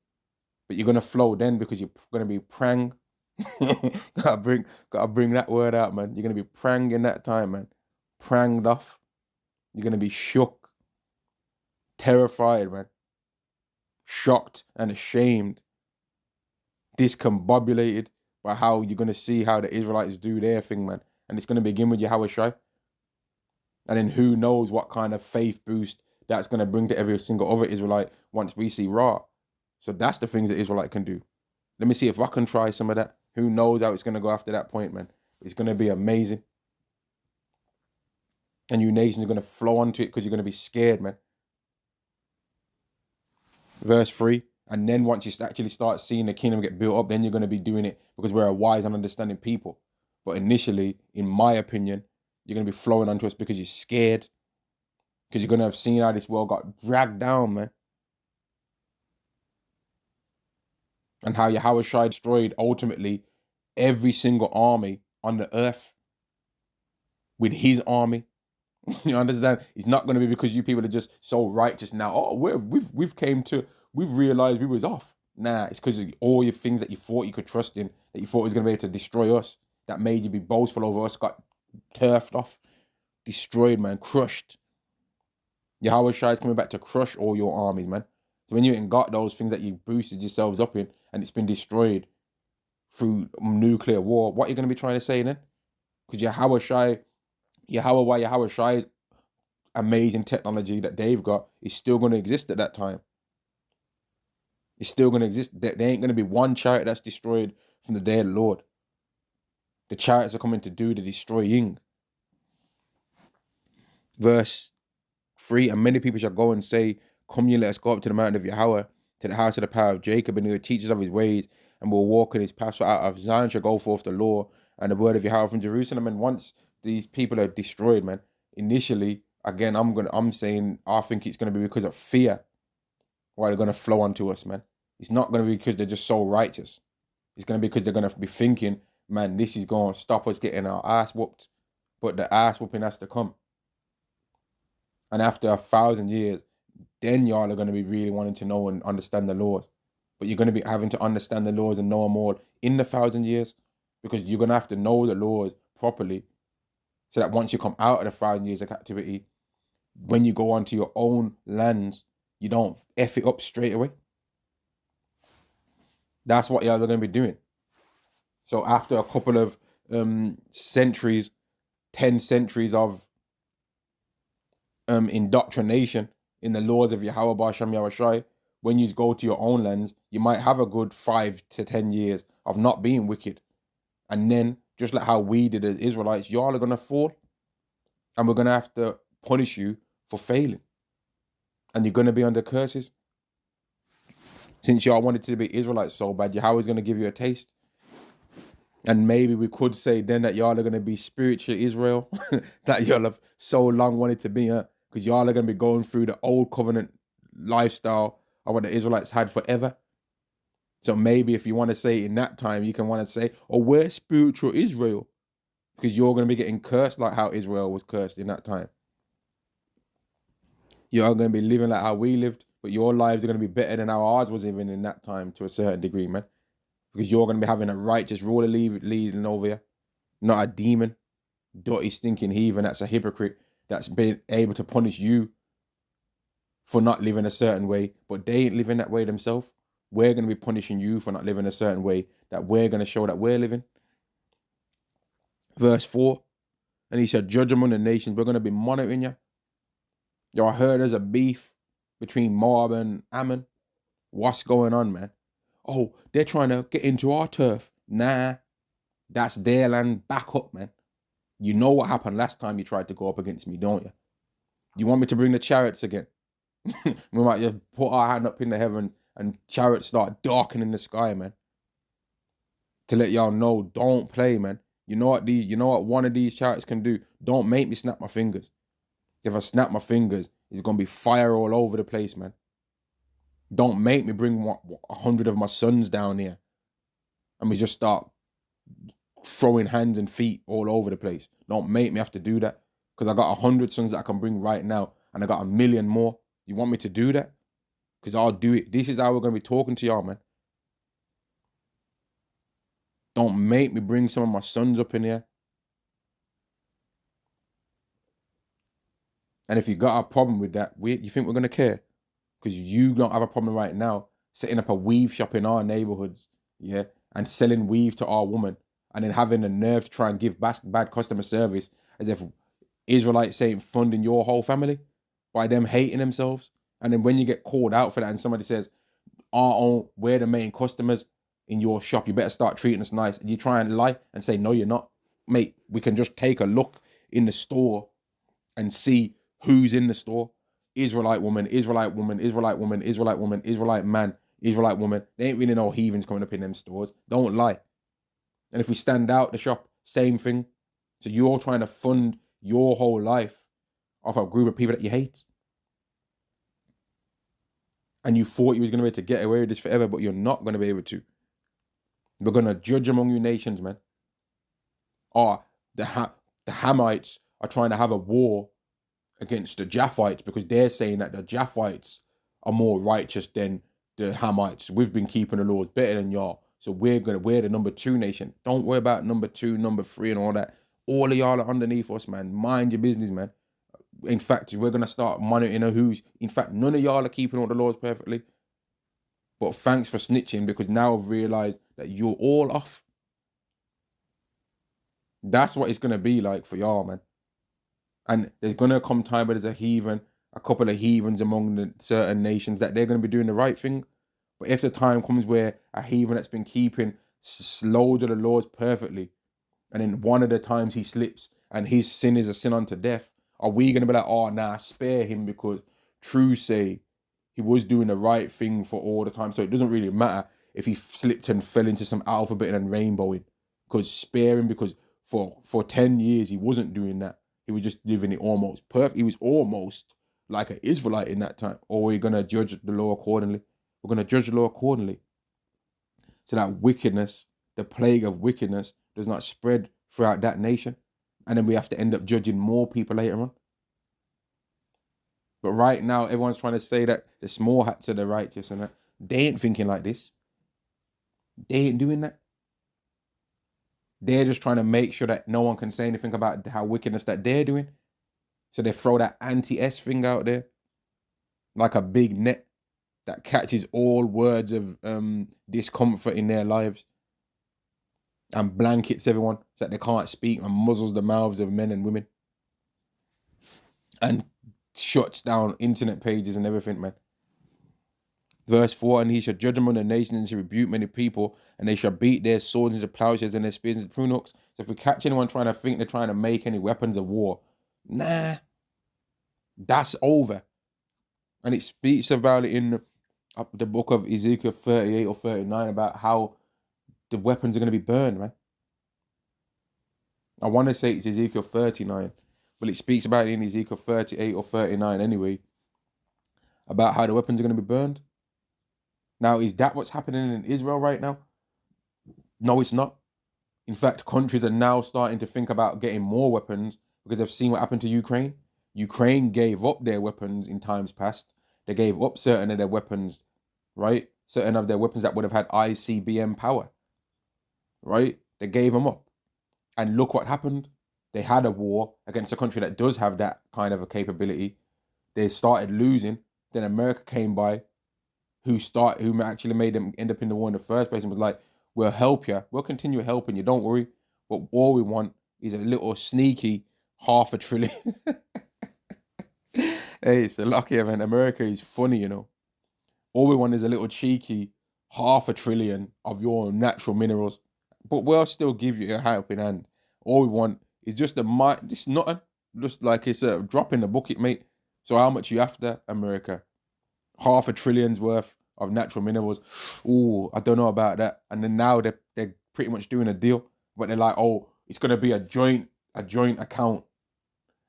But you're going to flow then because you're going to be prang. gotta bring that word out, man. You're going to be prang in that time, man. Pranged off. You're going to be shook. Terrified, man. Shocked and ashamed. Discombobulated by how you're going to see how the Israelites do their thing, man. And it's going to begin with Yahweh Shai. And then who knows what kind of faith boost that's going to bring to every single other Israelite once we see Ra. So that's the things that Israelite can do. Let me see if I can try some of that. Who knows how it's going to go after that point, man. It's going to be amazing. And you nations are going to flow onto it because you're going to be scared, man. Verse 3. And then once you actually start seeing the kingdom get built up, then you're going to be doing it because we're a wise and understanding people. But initially, in my opinion, you're going to be flowing onto us because you're scared. Because you're going to have seen how this world got dragged down, man. And how Yahushua destroyed ultimately every single army on the earth with his army. You understand? It's not going to be because you people are just so righteous now. Oh, we've realized we was off. Nah, it's because of all your things that you thought you could trust in, that you thought was going to be able to destroy us, that made you be boastful over us, got turfed off, destroyed, man, crushed. Yahushua is coming back to crush all your armies, man. So when you ain't got those things that you boosted yourselves up in, and it's been destroyed through nuclear war, what are you going to be trying to say then? Because Yahushai's amazing technology that they've got is still going to exist at that time. It's still going to exist. There ain't going to be one chariot that's destroyed from the day of the Lord. The chariots are coming to do the destroying. Verse 3, and many people shall go and say, come ye, let us go up to the mountain of Yahweh, to the house of the power of Jacob, and he will teach us of his ways, and will walk in his paths. For out of Zion shall go forth the law and the word of Yahweh from Jerusalem. And once these people are destroyed, man, initially, again, I'm saying I think it's going to be because of fear why they're going to flow onto us, man. It's not going to be because they're just so righteous. It's going to be because they're going to be thinking, man, this is going to stop us getting our ass whooped. But the ass whooping has to come. And after 1,000 years, then y'all are going to be really wanting to know and understand the laws. But you're going to be having to understand the laws and know them all in the 1,000 years, because you're going to have to know the laws properly so that once you come out of the 1,000 years of captivity, when you go onto your own lands, you don't F it up straight away. That's what y'all are going to be doing. So after a couple of centuries, 10 centuries of indoctrination in the laws of Yahweh Ba'Shem Yahushai, when you go to your own lands, you might have a good 5 to 10 years of not being wicked. And then, just like how we did as Israelites, y'all are going to fall. And we're going to have to punish you for failing. And you're going to be under curses. Since y'all wanted to be Israelites so bad, Yahweh's going to give you a taste. And maybe we could say then that y'all are going to be spiritual Israel, that y'all have so long wanted to be, because y'all are going to be going through the old covenant lifestyle of what the Israelites had forever. So maybe if you want to say in that time, you can want to say, oh, we're spiritual Israel, because you're going to be getting cursed like how Israel was cursed in that time. You're going to be living like how we lived, but your lives are going to be better than how ours was even in that time to a certain degree, man. Because you're going to be having a righteous ruler leading over you, not a demon, dirty, stinking heathen that's a hypocrite, that's been able to punish you for not living a certain way, but they ain't living that way themselves. We're going to be punishing you for not living a certain way that we're going to show that we're living. Verse 4, and he said, judge among the nations, we're going to be monitoring you. Y'all heard there's a beef between Moab and Ammon. What's going on, man? Oh, they're trying to get into our turf. Nah, that's their land. Back up, man. You know what happened last time you tried to go up against me, don't you? You want me to bring the chariots again? We might just put our hand up in the heavens and chariots start darkening the sky, man. To let y'all know, don't play, man. You know what one of these chariots can do? Don't make me snap my fingers. If I snap my fingers, it's gonna be fire all over the place, man. Don't make me bring 100 of my sons down here and we just start throwing hands and feet all over the place. Don't make me have to do that, because I got 100 sons that I can bring right now and I got 1,000,000 more. You want me to do that? Because I'll do it. This is how we're going to be talking to y'all, man. Don't make me bring some of my sons up in here. And if you got a problem with that, you think we're going to care? Because you don't have a problem right now setting up a weave shop in our neighborhoods, yeah, and selling weave to our woman, and then having the nerve to try and give bad customer service as if Israelites ain't funding your whole family by them hating themselves. And then when you get called out for that and somebody says, we're the main customers in your shop. You better start treating us nice. And you try and lie and say, no, you're not. Mate, we can just take a look in the store and see who's in the store. Israelite woman, Israelite woman, Israelite woman, Israelite woman, Israelite man, Israelite woman. They ain't really no heathens coming up in them stores. Don't lie. And if we stand out the shop, same thing. So you're trying to fund your whole life off a group of people that you hate. And you thought you was going to be able to get away with this forever, but you're not going to be able to. We're going to judge among you nations, man. The Hamites are trying to have a war against the Japhites because they're saying that the Japhites are more righteous than the Hamites. We've been keeping the laws better than y'all. So we're the number 2 nation. Don't worry about number 2, number 3 and all that. All of y'all are underneath us, man. Mind your business, man. In fact, we're going to start monitoring who's... In fact, none of y'all are keeping all the laws perfectly. But thanks for snitching, because now I've realized that you're all off. That's what it's going to be like for y'all, man. And there's going to come time where there's a couple of heathens among the certain nations that they're going to be doing the right thing. But if the time comes where a heathen that's been keeping loads of the laws perfectly, and then one of the times he slips and his sin is a sin unto death, are we going to be like, oh, nah, spare him because true say he was doing the right thing for all the time. So it doesn't really matter if he slipped and fell into some alphabet and rainbowing, because spare him, because for 10 years he wasn't doing that. He was just living it almost perfect. He was almost like an Israelite in that time. Or we're going to judge the law accordingly. We're going to judge the law accordingly. So that wickedness, the plague of wickedness, does not spread throughout that nation. And then we have to end up judging more people later on. But right now, everyone's trying to say that the small hats are the righteous and that. They ain't thinking like this. They ain't doing that. They're just trying to make sure that no one can say anything about how wickedness that they're doing. So they throw that anti-S thing out there like a big net that catches all words of discomfort in their lives and blankets everyone so that they can't speak and muzzles the mouths of men and women and shuts down internet pages and everything, man. Verse 4, and he shall judge among the nations and shall rebuke many people, and they shall beat their swords into plowshares and their spears into prune hooks. So if we catch anyone trying to think they're trying to make any weapons of war, nah, that's over. And it speaks about it in the book of Ezekiel 38 or 39 about how the weapons are going to be burned, man. I want to say it's Ezekiel 39, but it speaks about it in Ezekiel 38 or 39 anyway, about how the weapons are going to be burned. Now, is that what's happening in Israel right now? No, it's not. In fact, countries are now starting to think about getting more weapons because they've seen what happened to Ukraine. Ukraine gave up their weapons in times past. They gave up certain of their weapons, right? Certain of their weapons that would have had ICBM power, right? They gave them up. And look what happened. They had a war against a country that does have that kind of a capability. They started losing. Then America came by, who actually made them end up in the war in the first place and was like, we'll help you. We'll continue helping you. Don't worry. But all we want is a little sneaky $500 billion. Hey, it's a lucky man. America is funny, you know. All we want is a little cheeky $500 billion of your natural minerals. But we'll still give you a helping hand. All we want is just it's nothing. Just like it's a drop in the bucket, mate. So how much you after, America? $500 billion's worth of natural minerals. Ooh, I don't know about that. And then now they're pretty much doing a deal, but they're like, oh, it's gonna be a joint account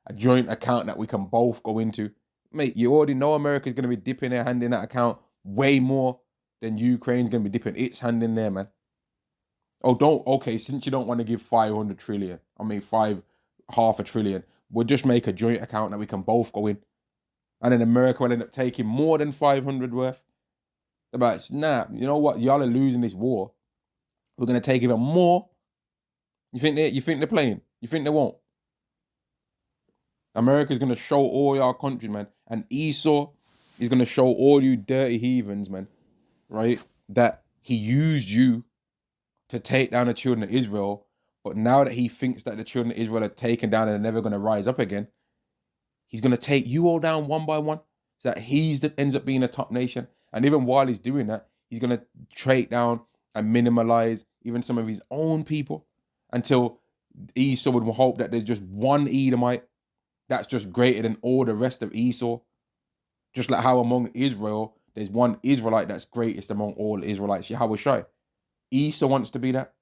that we can both go into. Mate, you already know America's gonna be dipping their hand in that account way more than Ukraine's gonna be dipping its hand in there, man. Since you don't want to give 500 trillion, $500 billion, we'll just make a joint account that we can both go in. And then America will end up taking more than 500 worth. They're like, snap, you know what? Y'all are losing this war. We're going to take even more. You think they're playing? You think they won't? America's going to show all y'all countries, man. And Esau is going to show all you dirty heathens, man. Right? That he used you to take down the children of Israel. But now that he thinks that the children of Israel are taken down and they're never going to rise up again, he's going to take you all down one by one so that ends up being a top nation. And even while he's doing that, He's going to trade down and minimalize even some of his own people until Esau would hope that there's just one Edomite that's just greater than all the rest of Esau. Just like how among Israel, there's one Israelite that's greatest among all Israelites. Yahweh Shai. Esau wants to be that.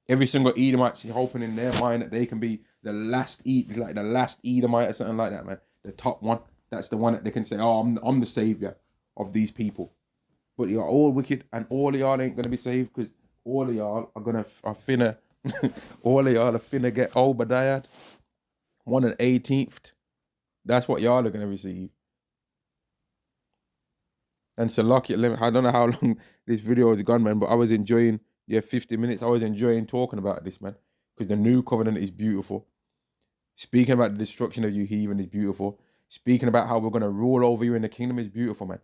Every single Edomite's hoping in their mind that they can be the last like the last Edomite or something like that, man. The top one. That's the one that they can say, oh, I'm the savior of these people. But you're all wicked, and all of y'all ain't gonna be saved because all of y'all are finna all of y'all are finna get Obadiah 1/18th. That's what y'all are gonna receive. And Salakia, I don't know how long this video has gone, man, but I was enjoying 50 minutes. I was enjoying talking about this, man, because the new covenant is beautiful. Speaking about the destruction of you heathen is beautiful. Speaking about how we're going to rule over you in the kingdom is beautiful, man.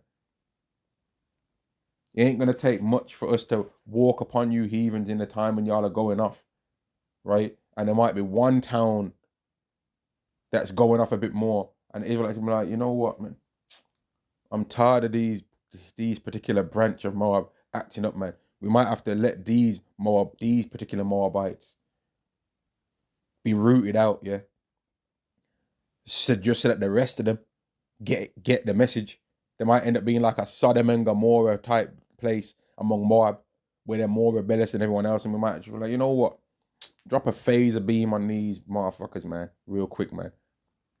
It ain't going to take much for us to walk upon you heathens in the time when y'all are going off, right? And there might be one town that's going off a bit more, and Israelites will be like, you know what, man? I'm tired of these particular branch of Moab acting up, man. We might have to let these particular Moabites be rooted out, yeah. So just so that the rest of them get the message. They might end up being like a Sodom and Gomorrah type place among Moab, where they're more rebellious than everyone else, and we might just be like, you know what? Drop a phaser beam on these motherfuckers, man, real quick, man.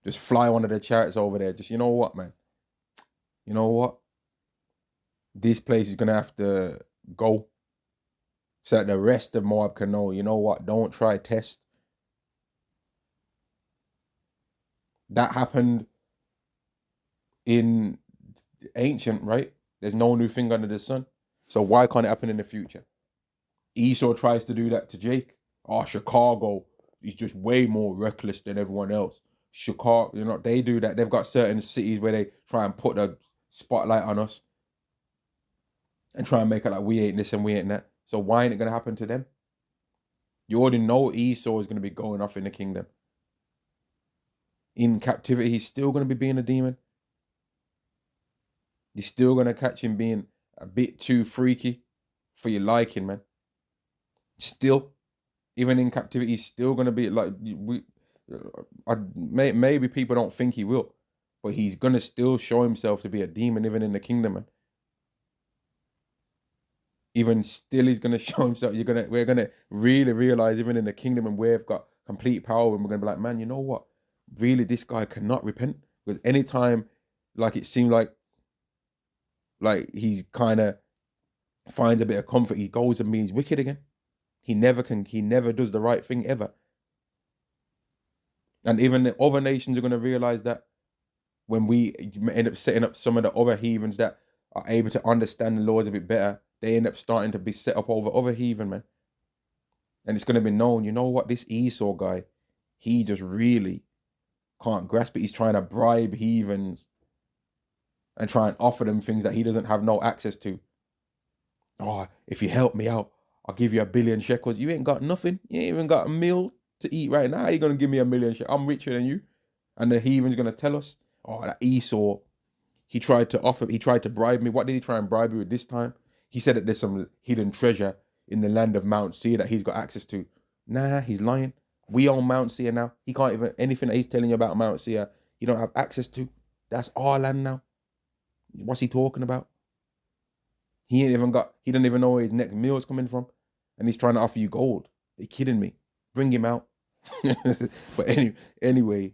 Just fly one of the chariots over there. Just, you know what, man? You know what? This place is gonna have to go so that the rest of Moab can know, you know what? Don't try test. That happened in ancient, right? There's no new thing under the sun. So why can't it happen in the future? Esau tries to do that to Jake. Oh, Chicago is just way more reckless than everyone else. Chicago, you know, they do that. They've got certain cities where they try and put a spotlight on us and try and make it like we ain't this and we ain't that. So why ain't it going to happen to them? You already know Esau is going to be going off in the kingdom. In captivity, he's still going to be being a demon. You're still going to catch him being a bit too freaky for your liking, man. Still, even in captivity, he's still going to be like, maybe people don't think he will, but he's going to still show himself to be a demon even in the kingdom, man. Even still, he's going to show himself. We're going to really realize even in the kingdom and we've got complete power, and we're going to be like, man, you know what? Really, this guy cannot repent, because anytime, like, it seemed like he's kind of finds a bit of comfort, he goes and being wicked again. He never does the right thing ever. And even the other nations are going to realize that when we end up setting up some of the other heathens that are able to understand the laws a bit better, they end up starting to be set up over other heathen, man. And it's going to be known, you know what, this Esau guy, he just really can't grasp it. He's trying to bribe heathens and try and offer them things that he doesn't have no access to. Oh, if you help me out, I'll give you 1 billion shekels. You ain't got nothing. You ain't even got a meal to eat right now. How you going to give me 1 million shekels? I'm richer than you. And the heathen's going to tell us, oh, that Esau, he tried to bribe me. What did he try and bribe me with this time? He said that there's some hidden treasure in the land of Mount Seir that he's got access to. Nah, he's lying. We own Mount Seir now. He can't even, anything that he's telling you about Mount Seir, you don't have access to. That's our land now. What's he talking about? He don't even know where his next meal is coming from. And he's trying to offer you gold. Are you kidding me? Bring him out. But anyway,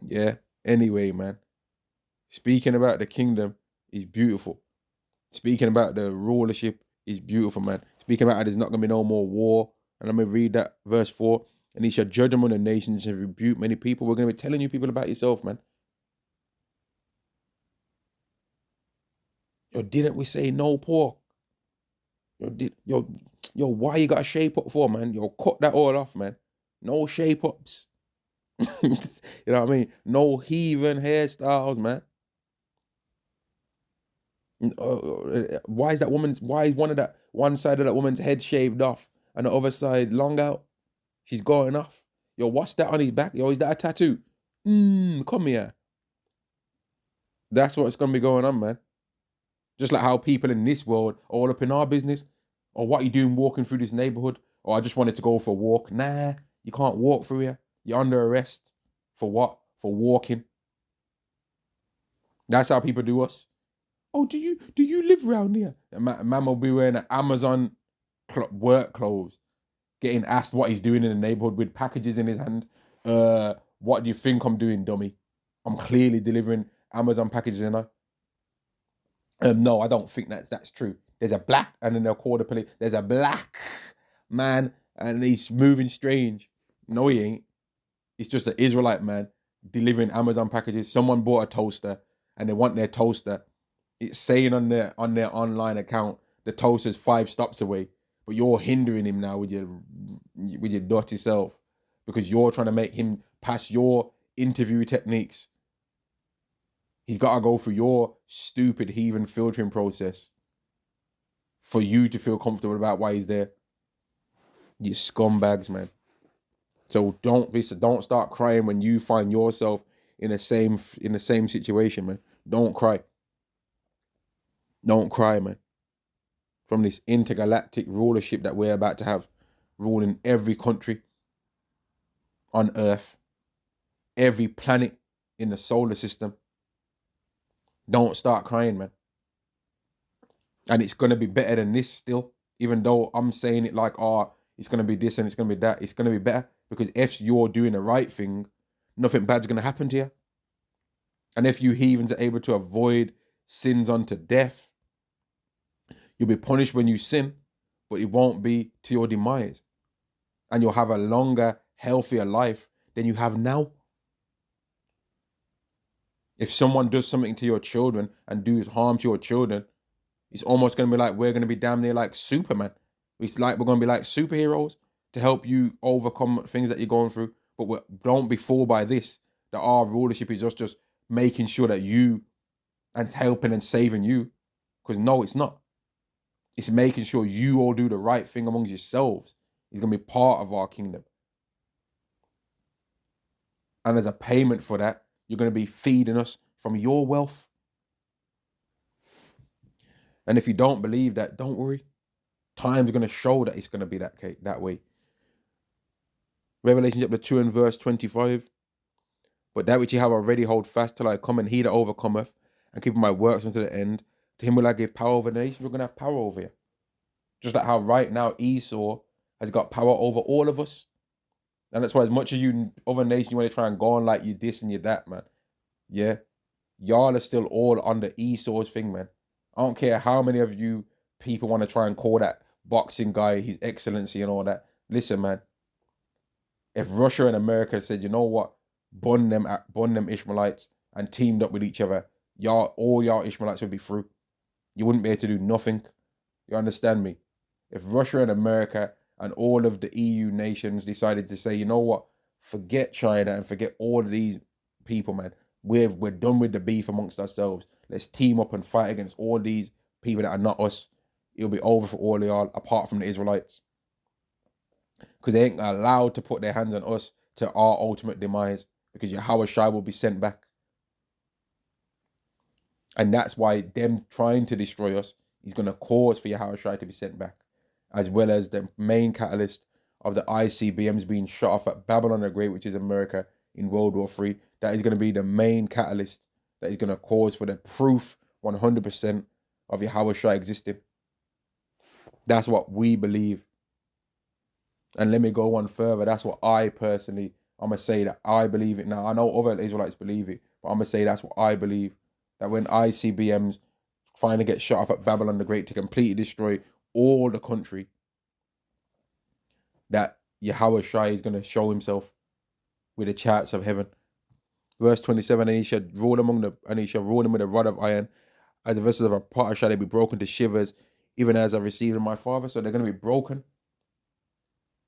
man. Speaking about the kingdom is beautiful. Speaking about the rulership is beautiful, man. Speaking about how there's not going to be no more war. And I'm going to read that verse 4. And he shall judge among the nations and rebuke many people. We're going to be telling you people about yourself, man. Yo, didn't we say no pork? Yo, why you got to shape up for, man? Yo, cut that all off, man. No shape ups. You know what I mean? No heathen hairstyles, man. Why is one side of that woman's head shaved off and the other side long out? She's going off. Yo, what's that on his back? Yo, is that a tattoo? Come here. That's what's gonna be going on, man. Just like how people in this world are all up in our business. Or what you doing walking through this neighborhood? Or I just wanted to go for a walk. Nah, you can't walk through here. You're under arrest. For what? For walking. That's how people do us. Oh, do you live around here? Man will be wearing an Amazon work clothes, getting asked what he's doing in the neighborhood with packages in his hand. What do you think I'm doing, dummy? I'm clearly delivering Amazon packages, you know. No, I don't think that's true. There's a black, and then they'll call the police. There's a black man, and he's moving strange. No, he ain't. It's just an Israelite man delivering Amazon packages. Someone bought a toaster, and they want their toaster. It's saying on their online account the toaster's 5 stops away, but you're hindering him now with your dirty self because you're trying to make him pass your interview techniques. He's got to go through your stupid heathen filtering process for you to feel comfortable about why he's there. You scumbags, man. So don't start crying when you find yourself in the same situation, man. Don't cry. Don't cry, man. From this intergalactic rulership that we're about to have, ruling every country on Earth, every planet in the solar system. Don't start crying, man. And it's going to be better than this still, even though I'm saying it like, it's going to be this and it's going to be that. It's going to be better because if you're doing the right thing, nothing bad's going to happen to you. And if you heathens are able to avoid sins unto death, you'll be punished when you sin, but it won't be to your demise. And you'll have a longer, healthier life than you have now. If someone does something to your children and does harm to your children, it's almost going to be like we're going to be damn near like Superman. It's like we're going to be like superheroes to help you overcome things that you're going through. But don't be fooled by this, that our rulership is just making sure that you and helping and saving you. Because no, it's not. It's making sure you all do the right thing amongst yourselves. It's going to be part of our kingdom. And as a payment for that, you're going to be feeding us from your wealth. And if you don't believe that, don't worry. Time's going to show that it's going to be that way. Revelation chapter 2 and verse 25. But that which ye have already hold fast till I come, and he that overcometh and keepeth my works unto the end, to him will I give power over the nations. We're going to have power over you. Just like how right now Esau has got power over all of us. And that's why as much as you other nations, you want to try and go on like you this and you that, man. Yeah. Y'all are still all under Esau's thing, man. I don't care how many of you people want to try and call that boxing guy his excellency and all that. Listen, man. If Russia and America said, you know what, bun them Ishmaelites and teamed up with each other, all y'all Ishmaelites would be through. You wouldn't be able to do nothing. You understand me? If Russia and America and all of the EU nations decided to say, you know what, forget China and forget all of these people, man. We're done with the beef amongst ourselves. Let's team up and fight against all these people that are not us. It'll be over for all of y'all, apart from the Israelites. Because they ain't allowed to put their hands on us to our ultimate demise, because Yahweh Shai will be sent back. And that's why them trying to destroy us is going to cause for Yahweh Shai to be sent back, as well as the main catalyst of the ICBMs being shot off at Babylon the Great, which is America, in World War III. That is going to be the main catalyst that is going to cause for the proof 100% of Yahweh Shai existing. That's what we believe. And let me go one further. That's what I'm going to say that I believe it. Now, I know other Israelites believe it, but I'm going to say that's what I believe. That when ICBMs finally get shot off at Babylon the Great to completely destroy all the country, that Yahweh Shai is going to show himself with the charts of heaven. Verse 27, and he shall rule them with a rod of iron, as the vessels of a potter shall they be broken to shivers, even as I received in my father. So they're going to be broken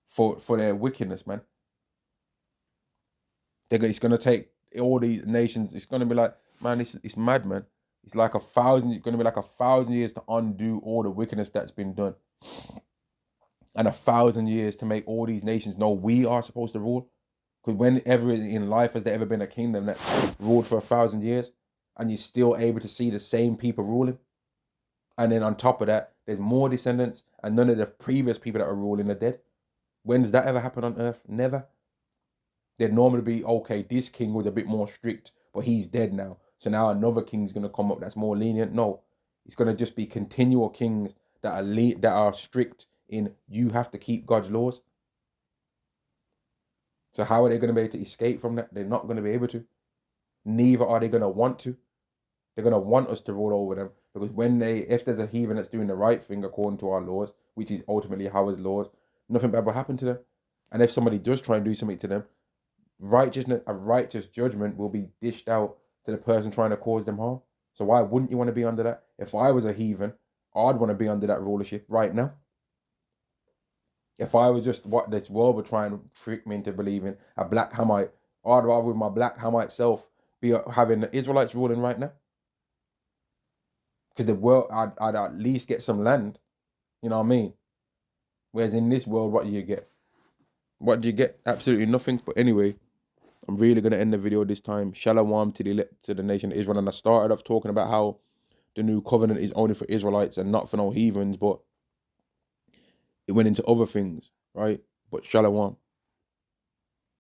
for their wickedness, man. It's going to take all these nations. It's going to be like, man, it's mad, man. It's like it's going to be like 1,000 years to undo all the wickedness that's been done. And 1,000 years to make all these nations know we are supposed to rule. Because whenever in life has there ever been a kingdom that ruled for 1,000 years and you're still able to see the same people ruling? And then on top of that, there's more descendants, and none of the previous people that are ruling are dead. When does that ever happen on earth? Never. There'd normally be, okay, this king was a bit more strict, but he's dead now. So now another king's going to come up that's more lenient. No, it's going to just be continual kings that are strict in, you have to keep God's laws. So how are they going to be able to escape from that? They're not going to be able to. Neither are they going to want to. They're going to want us to rule over them, because if there's a heathen that's doing the right thing according to our laws, which is ultimately Howard's laws, nothing bad will happen to them. And if somebody does try and do something to them, a righteous judgment will be dished out to the person trying to cause them harm. So why wouldn't you want to be under that? If I was a heathen, I'd want to be under that rulership right now. If I was just what this world would try and trick me into believing, a black Hamite, I'd rather with my black Hamite self be having the Israelites ruling right now. Because the world, I'd at least get some land. You know what I mean? Whereas in this world, what do you get? What do you get? Absolutely nothing. But anyway, I'm really going to end the video this time. Shalom to the nation of Israel. And I started off talking about how the new covenant is only for Israelites and not for no heathens, but it went into other things, right? But shalom.